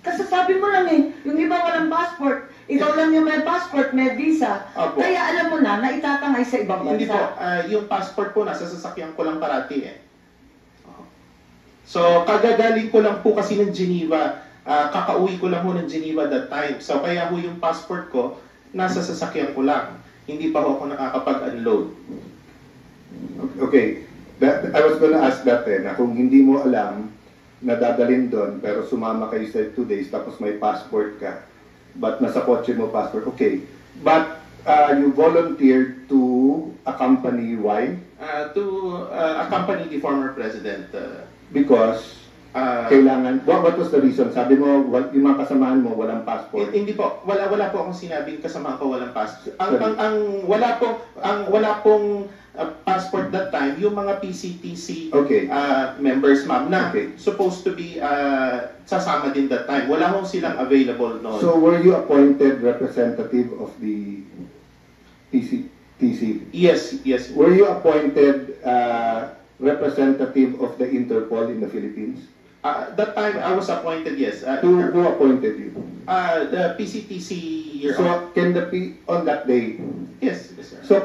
Speaker 4: Kasi sabi mo lang yung iba walang passport, ikaw lang yung may passport, may visa.
Speaker 8: Opo.
Speaker 4: Kaya alam mo na itatangay sa ibang bansa.
Speaker 8: Hindi po. Yung passport po, nasa sasakyan ko lang parati So, kagagaling ko lang po kasi ng Geneva. Kakauwi ko lang ho ng Geneva that time. So, kaya ho yung passport ko, nasa sasakyan ko lang. Hindi pa ho ako nakakapag-unload.
Speaker 3: Okay. I was gonna ask that na kung hindi mo alam na dadalhin doon, pero sumama kayo sa 2 days, tapos may passport ka, but nasa kotse mo passport, okay. But you volunteered to accompany, why?
Speaker 8: To accompany the former president.
Speaker 3: Because kailangan, what was the reason? Sabi mo, yung mga kasamahan mo, walang passport.
Speaker 8: Hindi po, wala po akong sinabing kasama ko walang passport. Wala pong passport that time, yung mga PCTC members, ma'am, na supposed to be sasama din that time. Wala hong silang available noon.
Speaker 3: So were you appointed representative of the PCTC?
Speaker 8: Yes.
Speaker 3: Were you appointed representative of the Interpol in the Philippines?
Speaker 8: That time I was appointed, yes.
Speaker 3: Who appointed you?
Speaker 8: The PCTC year.
Speaker 3: So can on that day?
Speaker 8: Yes, sir.
Speaker 3: So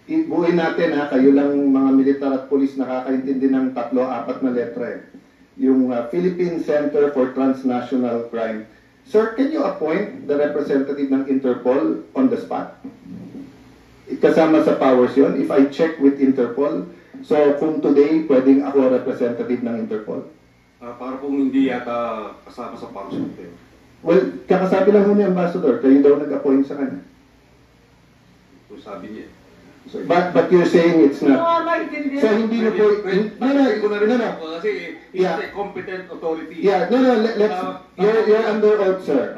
Speaker 3: buuin natin kayo lang mga militar at polis nakakaintindi ng 3-4 na letra Yung Philippine Center for Transnational Crime. Sir, can you appoint the representative ng Interpol on the spot? Kasama sa powers yun. If I check with Interpol, so kung today, pwedeng ako representative ng Interpol?
Speaker 6: Para pong hindi yata kasama sa powers yun.
Speaker 3: Well, kakasabi lang ni Ambassador, kayo daw nag-appoint sa kanya.
Speaker 6: So sabi niya.
Speaker 3: But you're saying it's not. So hindi na po. No.
Speaker 6: Kasi he's a competent authority.
Speaker 3: Yeah, no. You're under oath, sir.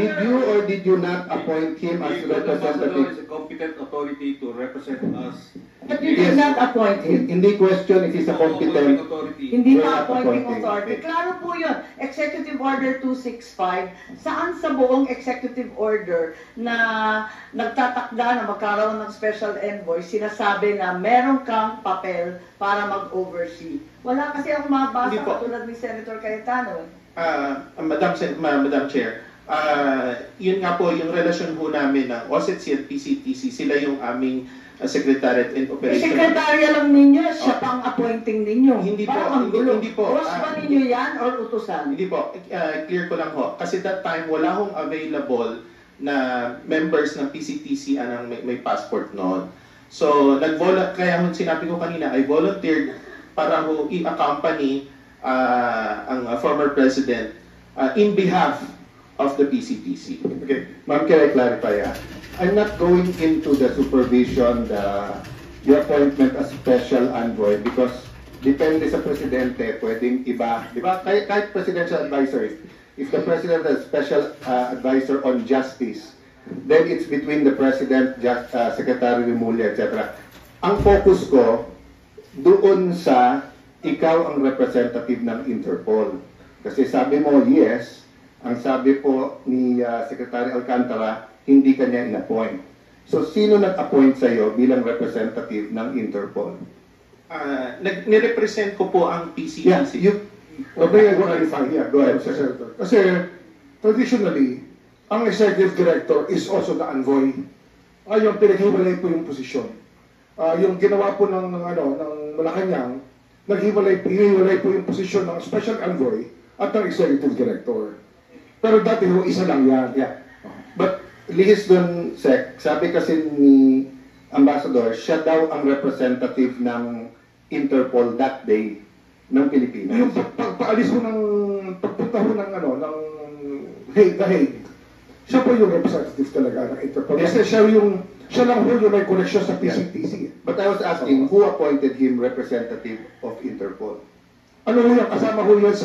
Speaker 3: Did you or did you not appoint him as representative?
Speaker 6: Is a competent authority to represent us.
Speaker 4: But you did not appoint him.
Speaker 3: Hindi question if he's a competent.
Speaker 4: Hindi na appointing authority. Klaro po yun. Executive Order 265, saan sa buong executive order na nagtatakda na magkaroon ng special envoy, sinasabi na meron kang papel para mag-oversee. Wala kasi akong mabasa katulad ni Senator Cayetano.
Speaker 8: Madam Chair, yun nga po yung relasyon ho namin ng OSETC at PCTC, sila yung aming Secretariat and Operations.
Speaker 4: Sekretarya lang ninyo, siya pang appointing ninyo.
Speaker 8: Hindi po,
Speaker 4: Parang ang gulo.
Speaker 8: hindi po.
Speaker 4: Boss ba ninyo yan or utusan?
Speaker 8: Hindi po, clear ko lang ho. Kasi that time, wala hong available na members ng PCTC anang may passport noon. So, kaya sinabi ko kanina, I volunteered para ho i-accompany ang former president in behalf of the PCTC.
Speaker 3: Okay, ma'am, can I clarify? I'm not going into the supervision, your appointment as special envoy because depende sa presidente, pwedeng iba. Di ba? Kahit presidential advisor, if the president has special advisor on justice, then it's between the president, Secretary Remulla, etc. Ang focus ko doon sa ikaw ang representative ng Interpol. Kasi sabi mo, yes, ang sabi po ni Secretary Alcantara, hindi kanya in-appoint. So, sino nag-appoint sa iyo bilang representative ng Interpol?
Speaker 8: Nirepresent ko po ang PCTC.
Speaker 5: Yeah, go ahead, Senator. Kasi, traditionally, ang executive director is also the envoy. Yung pinaghiwalay po yung posisyon. Yung ginawa po ng Malacanang, naghiwalay po yung posisyon ng special envoy at ng executive director. Pero dati ho, isa lang yan.
Speaker 3: Yeah. But, lihis dun, Sec, sabi kasi ni Ambassador, siya daw ang representative ng Interpol that day ng Pilipinas.
Speaker 5: Yung pagpaalis ho pagpunta ho ng The Hague, siya po yung representative talaga ng Interpol. Kasi siya lang ho yung may connection sa PCTC.
Speaker 3: But I was asking, who appointed him representative of Interpol?
Speaker 5: Ano ho yan? Kasama ho yan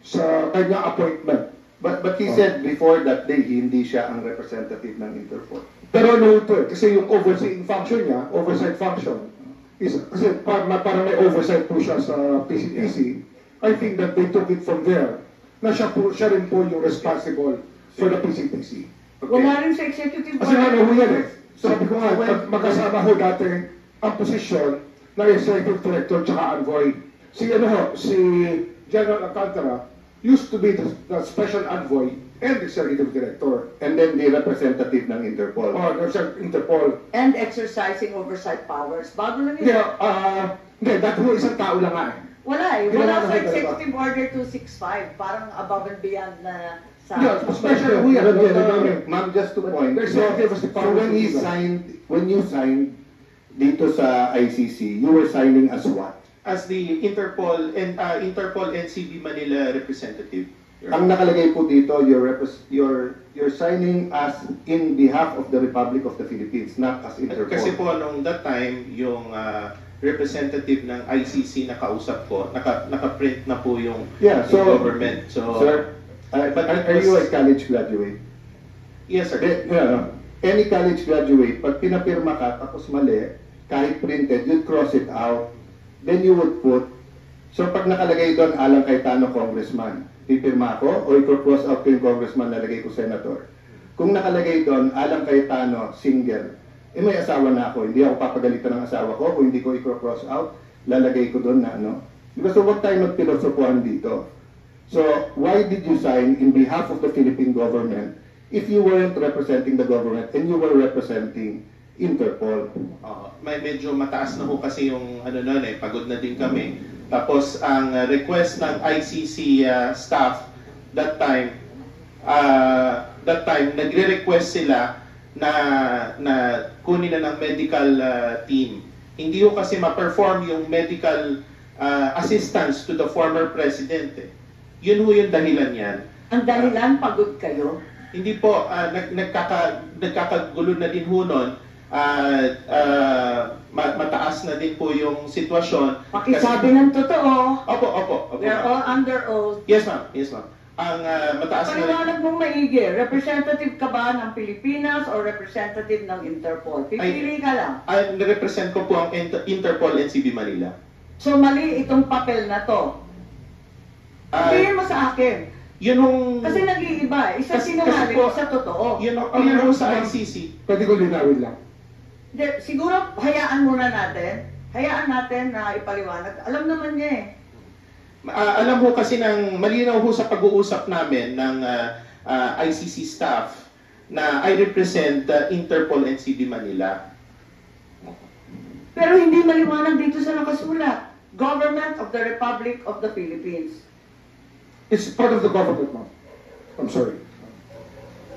Speaker 5: sa kanya appointment.
Speaker 3: But he said before that day, hindi siya ang representative ng Interpol.
Speaker 5: Pero ano ito kasi yung oversight function, is, kasi para may oversight po siya sa PCTC, I think that they took it from there, na siya rin po yung responsible for the PCTC.
Speaker 3: Okay.
Speaker 4: Wala rin sa executive
Speaker 5: Kasi ano ho yan eh. Sabi ko nga, magkasama ho dati ang posisyon ng executive director tsaka envoy. Si General Alcantara used to be the special envoy and executive director.
Speaker 3: And then the representative ng Interpol.
Speaker 5: Interpol.
Speaker 4: And exercising oversight powers. Bago lang yun.
Speaker 5: Hindi, dati ho isang tao lang nga eh.
Speaker 4: Wala eh. Wala sa Executive Order 265. Parang above and beyond na sa...
Speaker 5: Yeah, special ho yan.
Speaker 3: Ma'am, just to point.
Speaker 5: So when
Speaker 3: you signed dito sa ICC, you were signing as what?
Speaker 8: As the Interpol and CB Manila representative.
Speaker 3: Ang nakalagay po dito, you're signing as in behalf of the Republic of the Philippines, not as Interpol.
Speaker 8: Kasi po nung that time, yung representative ng ICC na kausap ko, naka-print na po yung government. So,
Speaker 3: sir, are you a college graduate?
Speaker 8: Yes, sir.
Speaker 3: Any college graduate, pag pinapirma ka, tapos mali, kahit printed, you'd cross it out. Then you would put, so pag nakalagay doon, Alang Cayetano, congressman, pipirma ko, o i-cross out ko yung congressman, nalagay ko senator. Kung nakalagay doon, Alang Cayetano, single, may asawa na ako, hindi ako papagalitan ng asawa ko, kung hindi ko i-cross out, lalagay ko doon na Because so huwag tayo magpilosopuhan dito. So, why did you sign in behalf of the Philippine government if you weren't representing the government and you were representing Interpol?
Speaker 8: Medyo mataas na ho kasi yung pagod na din kami. Tapos ang request ng ICC staff that time nagre-request sila na kunin na ng medical team. Hindi ho kasi ma-perform yung medical assistance to the former president. Yun ho yung dahilan yan.
Speaker 4: Ang dahilan, pagod kayo?
Speaker 8: Hindi po, nagkakagulo na din ho nun. Mataas na din po yung sitwasyon.
Speaker 4: Pakisabi ng totoo.
Speaker 8: Opo.
Speaker 4: We're all under oath.
Speaker 8: Yes, ma'am. Ang mataas na rin.
Speaker 4: Paliwanag mong maigi, representative ka ba ng Pilipinas o representative ng Interpol? Pipili ka lang.
Speaker 8: Represent ko po ang Interpol and CB Manila.
Speaker 4: So mali itong papel na to. Sabihin mo sa akin. Kasi nag-iiba. Isa sinungaling, isa totoo.
Speaker 8: Yun ang sa ICC.
Speaker 5: Pwede ko linawin lang.
Speaker 4: Siguro, hayaan muna natin. Hayaan natin na ipaliwanag. Alam naman niya eh.
Speaker 8: Alam ho kasi malinaw ho sa pag-uusap namin ng ICC staff na I represent Interpol and CB Manila.
Speaker 4: Pero hindi maliwanag dito sa nakasulat. Government of the Republic of the Philippines.
Speaker 5: It's part of the government, ma'am. I'm sorry.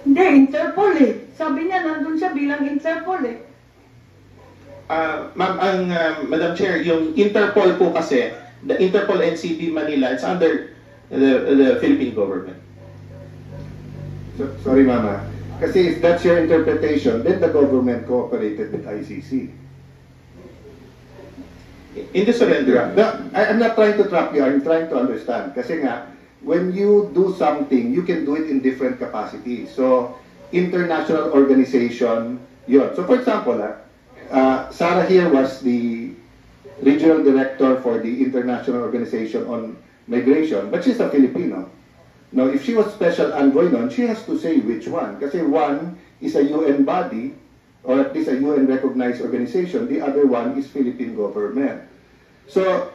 Speaker 4: Hindi, Interpol eh. Sabi niya, nandun siya bilang Interpol eh.
Speaker 8: Ma'am, Madam Chair, yung Interpol po kasi, the Interpol NCB Manila, it's under the Philippine government.
Speaker 3: Sorry, Mama. Kasi if that's your interpretation, then the government cooperated with ICC.
Speaker 8: In the surrender.
Speaker 3: No, I'm not trying to trap you. I'm trying to understand. Kasi nga, when you do something, you can do it in different capacities. So, international organization, yun. So, for example, Sarah here was the regional director for the International Organization on Migration, but she's a Filipino. Now, if she was special envoy nun, she has to say which one. Kasi one is a UN body, or at least a UN-recognized organization. The other one is Philippine government. So,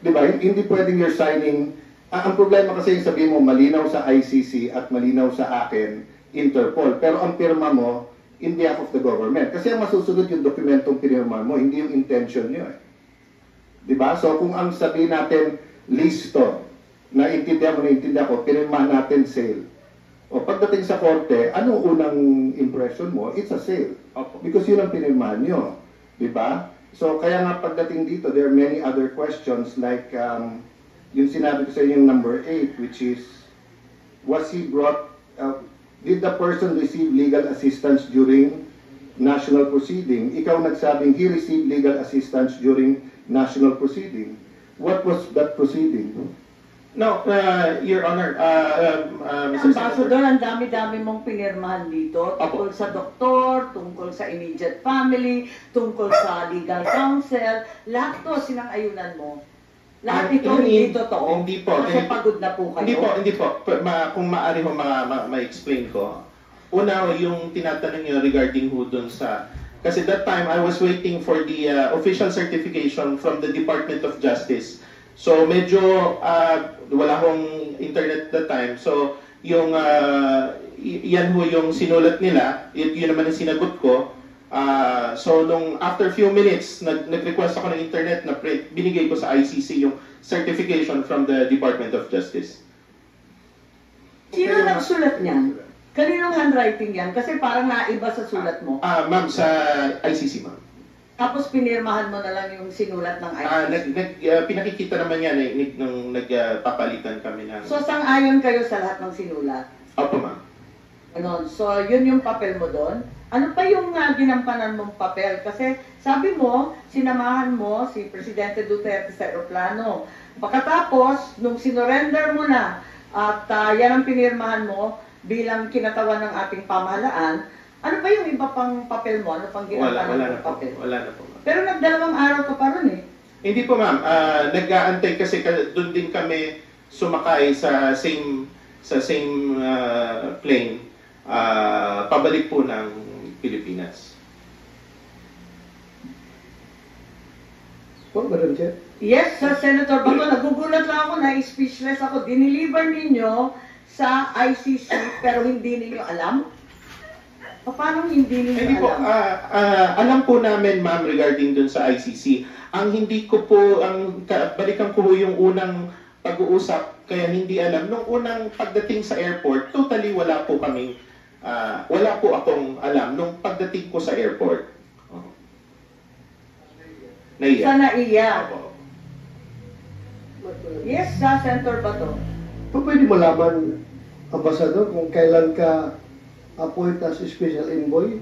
Speaker 3: di ba, hindi pwedeng you're signing. Ang problema kasi yung sabihin mo, malinaw sa ICC at malinaw sa akin, Interpol. Pero ang pirma mo, in behalf of the government. Kasi ang masusunod yung dokumentong pinirma mo, hindi yung intention nyo eh. Di ba? So, kung ang sabihin natin, listo, naintindihan ko, pinirma natin sale. O pagdating sa korte, anong unang impression mo? It's a sale. Because yun ang pinirmahan nyo. Diba? So, kaya nga pagdating dito, there are many other questions like yung sinabi ko sa inyo yung number 8, which is, was he brought, did the person receive legal assistance during national proceeding? Ikaw nagsabing he received legal assistance during national proceeding. What was that proceeding?
Speaker 8: No, Your Honor, Mr.
Speaker 4: Ambassador,
Speaker 8: Senator.
Speaker 4: ang dami-dami mong pinirmahan dito tungkol sa doktor, tungkol sa immediate family, tungkol sa legal counsel. Lahat to sinang-ayunan mo. Lahat ito hindi totoo.
Speaker 8: Hindi po.
Speaker 4: Kasi pagod na po kayo.
Speaker 8: Hindi po. Kung maaari ho ma-explain ko. Una, yung tinatanong nyo regarding ho dun sa... Kasi that time, I was waiting for the official certification from the Department of Justice. So, medyo wala hong internet that time. So, yung yan ho yung sinulat nila. Yun naman ang sinagot ko. So, nung after few minutes, nag-request ako ng internet na print, binigay ko sa ICC yung certification from the Department of Justice.
Speaker 4: Sino nagsulat niyan? Kaninong handwriting yan? Kasi parang naiba sa sulat mo.
Speaker 8: Ma'am, sa ICC, ma'am.
Speaker 4: Tapos pinirmahan mo na lang yung sinulat ng ICC.
Speaker 8: Pinakikita naman yan nung nagpapalitan kami na.
Speaker 4: So, sang-ayon kayo sa lahat ng sinulat?
Speaker 8: Opo, ma'am.
Speaker 4: Ganon. So, yun yung papel mo doon. Ano pa yung ginampanan mong papel? Kasi sabi mo, sinamahan mo si Presidente Duterte sa aeroplano. Pagkatapos, nung sinorender mo na at yan ang pinirmahan mo bilang kinatawan ng ating pamahalaan, ano pa yung iba pang papel mo? Ano pang ginampanan mong papel?
Speaker 8: Wala na po, ma'am.
Speaker 4: Pero nagdalawang araw ka pa ron eh.
Speaker 8: Hindi po, ma'am. Nag-aantay kasi doon din kami sumakay sa same plane pabalik po ng Pilipinas.
Speaker 7: Po, Madam Chair?
Speaker 4: Yes, Senator Bato, nagugulat lang ako na speechless ako. Diniliver ninyo sa ICC pero hindi ninyo alam? Paano hindi ninyo
Speaker 8: Hindi po,
Speaker 4: alam?
Speaker 8: alam po namin, ma'am, regarding dun sa ICC. Ang hindi ko po, balikan ko po yung unang pag-uusap, kaya hindi alam. Nung unang pagdating sa airport, totally wala po kaming, wala po akong alam nung pagdating ko sa airport. Naiya.
Speaker 4: Sa naiya.
Speaker 8: Opo.
Speaker 4: Yes, Senator Bato.
Speaker 7: Pwede malaman, Ambassador, kung kailan ka appoint as special envoy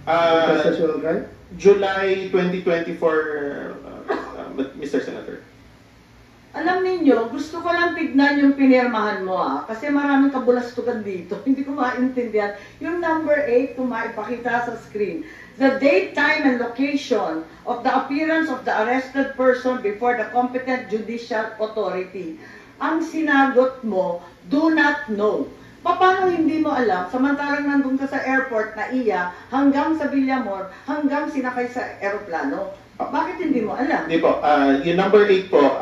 Speaker 7: sa national crime?
Speaker 8: July 2024, Mr. Senator.
Speaker 4: Alam ninyo, gusto ko lang tignan yung pinirmahan mo kasi maraming kabulastugan dito. Hindi ko maintindihan. Yung number 8, kung maipakita sa screen. The date, time, and location of the appearance of the arrested person before the competent judicial authority. Ang sinagot mo, do not know. Paano hindi mo alam? Samantalang nandun ka sa airport na iya, hanggang sa Villamor, hanggang sinakay sa aeroplano. Bakit hindi mo alam?
Speaker 8: Hindi po. Yung number 8 po,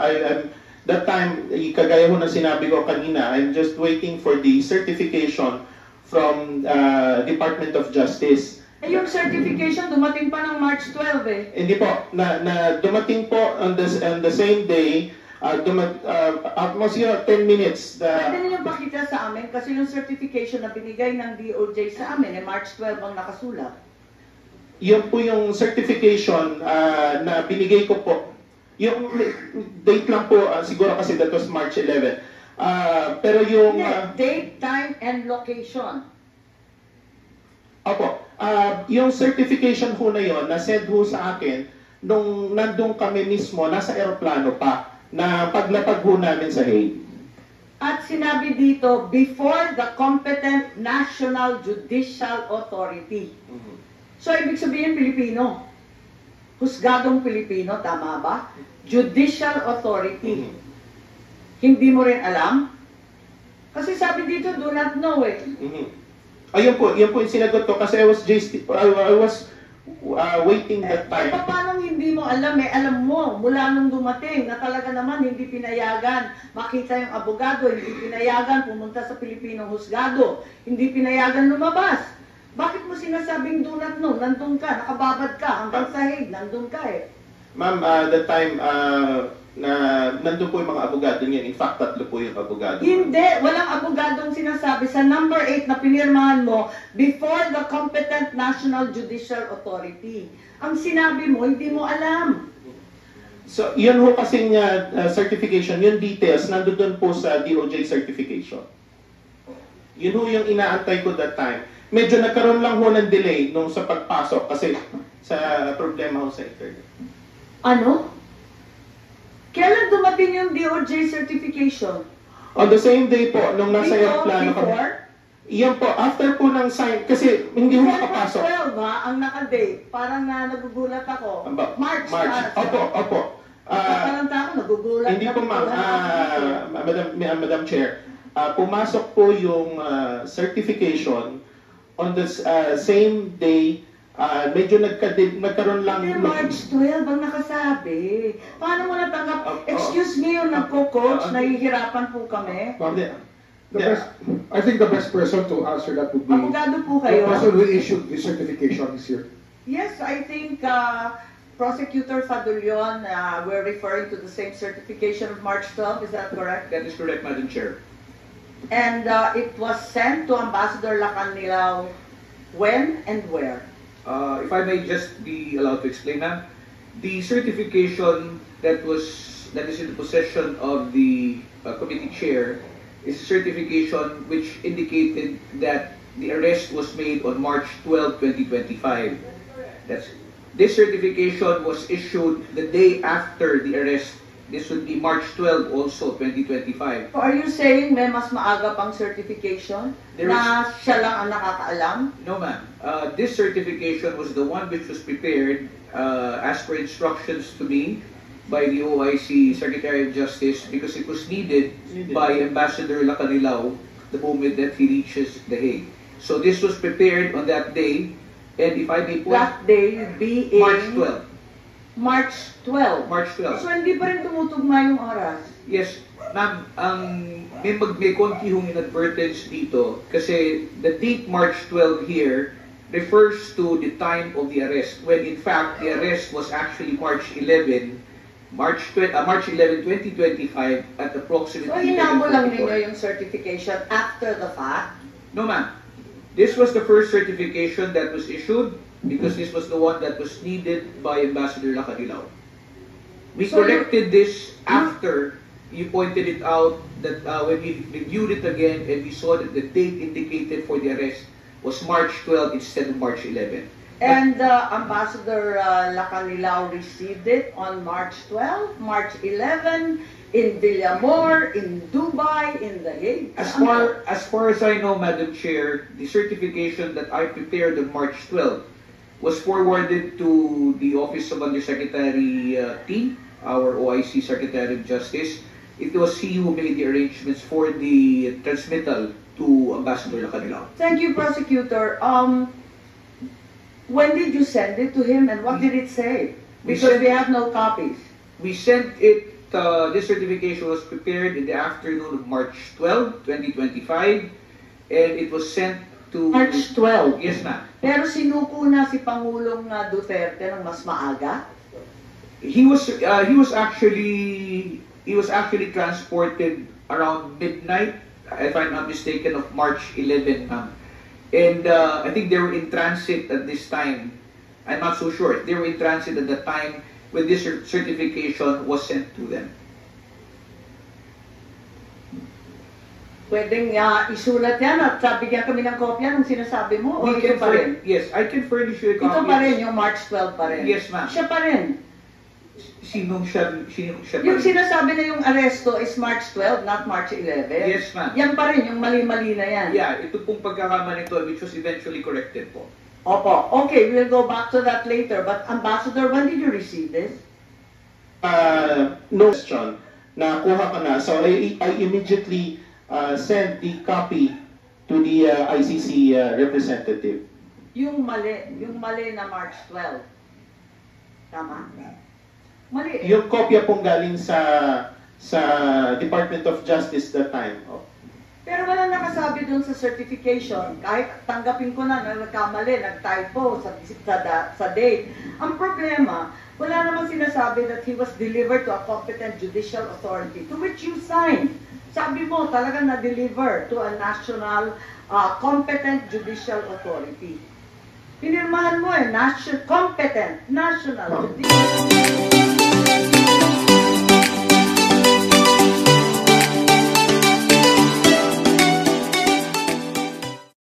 Speaker 8: that time, kagaya ho na sinabi ko kanina, I'm just waiting for the certification from Department of Justice.
Speaker 4: Eh, yung certification dumating pa ng March 12 eh.
Speaker 8: Hindi po, na dumating po on the same day, almost 10 minutes.
Speaker 4: Pwede niyo pakita sa amin kasi yung certification na binigay ng DOJ sa amin, March 12 ang nakasulat.
Speaker 8: Yun po yung certification na binigay ko po. Yung date lang po, siguro kasi that was March 11. Pero yung...
Speaker 4: date, time, and location.
Speaker 8: Opo. Yung certification ho na yon, na-send ho sa akin nung nandun kami mismo, nasa aeroplano pa, na paglapag ho namin sa Hague.
Speaker 4: At sinabi dito, before the competent National Judicial Authority. So, ibig sabihin Pilipino. Husgadong Pilipino, tama ba? Judicial Authority. Hindi mo rin alam? Kasi sabi dito, do not know eh.
Speaker 8: Ayun po, yun po yung sinagot ko kasi I was waiting that time.
Speaker 4: Eh, paano hindi mo alam eh? Alam mo, mula nung dumating na talaga naman hindi pinayagan makita yung abogado, hindi pinayagan pumunta sa Pilipinong husgado, hindi pinayagan lumabas. Bakit mo sinasabing do not know? Nandun ka, nakababad ka, hanggang sa Hague, nandun ka eh.
Speaker 8: Ma'am, that time, na nandun po yung mga abogado niyan. In fact, 3 po yung abogado.
Speaker 4: Hindi, walang abogadong sinasabi. Sa number 8 na pinirmahan mo, before the competent National Judicial Authority. Ang sinabi mo, hindi mo alam.
Speaker 8: So, yun ho kasing certification, yung details, nandun po sa DOJ certification. Yun ho yung inaantay ko that time. Medyo nagkaroon lang ho ng delay nung sa pagpasok kasi sa problema ho sa internet.
Speaker 4: Ano? Kailan dumating yung DOJ certification?
Speaker 8: On the same day po, nung nasa aeroplano kami.
Speaker 4: Before?
Speaker 8: Iyan po, after po ng sign, kasi hindi mo makapasok.
Speaker 4: 12 ha, ang naka-date. Parang nagugulat ako. March.
Speaker 8: Opo.
Speaker 4: Parang ako, nagugulat.
Speaker 8: Hindi po ma'am, Madam Chair. Pumasok po yung certification on the same day. Medyo nagkaroon lang.
Speaker 4: Hindi, March 12 ang nakasabi. Paano mo natanggap? Excuse me, yung nagpo-coach, nahihirapan po kami.
Speaker 5: I think the best person to answer that would be
Speaker 4: Abogado po
Speaker 5: the
Speaker 4: kayo.
Speaker 5: person who issued the certification is here.
Speaker 4: Yes, I think Prosecutor Fadulion, we're referring to the same certification of March 12, is that correct?
Speaker 11: That is correct, Madam Chair.
Speaker 4: And it was sent to Ambassador Lacanilao when and where?
Speaker 11: If I may just be allowed to explain, ma'am, the certification that is in the possession of the committee chair is a certification which indicated that the arrest was made on March 12, 2025. This certification was issued the day after the arrest. This would be March 12 also, 2025.
Speaker 4: So are you saying may mas maaga pang certification na siya lang ang nakakaalam?
Speaker 11: No, ma'am. This certification was the one which was prepared as per instructions to me by the OIC Secretary of Justice because it was needed by Ambassador Lacanilao the moment that he reaches The Hague. So this was prepared on that day, and if I may point...
Speaker 4: That day being...
Speaker 11: March 12.
Speaker 4: March 12.
Speaker 11: March 12.
Speaker 4: So hindi pa rin tumutugma yung oras?
Speaker 11: Yes, ma'am, may konti hong inadvertence dito kasi the date March 12 here refers to the time of the arrest when in fact the arrest was actually March 11, 2025 at approximately...
Speaker 4: So hinabo lang ninyo yung certification after the fact?
Speaker 11: No, ma'am. This was the first certification that was issued because this was the one that was needed by Ambassador Lacanilao. We corrected this after you pointed it out that when we reviewed it again and we saw that the date indicated for the arrest was March 12 instead of March 11.
Speaker 4: And Ambassador Lacanilao received it on March 12, March 11, in Villamor, in Dubai, in The Hague.
Speaker 11: As far as I know, Madam Chair, the certification that I prepared on March 12 was forwarded to the Office of Undersecretary T, our OIC Secretary of Justice. It was he who made the arrangements for the transmittal to Ambassador Lacanilao.
Speaker 4: Thank you, Prosecutor. When did you send it to him and what did it say? Because we have no copies.
Speaker 11: We sent it, this certification was prepared in the afternoon of March 12, 2025, and it was sent to...
Speaker 4: March 12.
Speaker 11: Yes, ma'am.
Speaker 4: Pero sinuko na si Pangulong Duterte ng mas maaga?
Speaker 11: He was actually transported around midnight, if I'm not mistaken, of March 11, ma'am. And I think they were in transit at this time. I'm not so sure. They were in transit at the time when this certification was sent to them.
Speaker 4: Pwedeng isulat yan at bigyan kami ng kopya nung sinasabi mo? O ito pa rin?
Speaker 11: Yes, I can furnish you a copy.
Speaker 4: Ito pa rin, yung March 12 pa rin?
Speaker 11: Yes, ma'am.
Speaker 4: Siya pa rin?
Speaker 11: Sinong siya pa
Speaker 4: Yung
Speaker 11: rin?
Speaker 4: sinasabi na yung aresto is March 12, not March 11?
Speaker 11: Yes, ma'am.
Speaker 4: Yan pa rin, yung mali-mali na yan?
Speaker 11: Yeah, ito pong pagkakamali nito, which was eventually corrected po.
Speaker 4: Opo. Okay, we'll go back to that later. But Ambassador, when did you receive this?
Speaker 8: No question. Nakuha ko na. So I immediately sent the copy to the ICC representative.
Speaker 4: Yung mali na March 12. Tama? Mali eh.
Speaker 8: Yung kopya pong galing sa Department of Justice that time.
Speaker 4: Pero wala nakasabi dun sa certification. Kahit tanggapin ko na nagkamali, nag-typo sa date. Ang problema, wala namang sinasabi that he was delivered to a competent judicial authority to which you signed. Sabi mo, talagang na-deliver to a national competent judicial authority. Pinirmahan mo competent national judicial authority.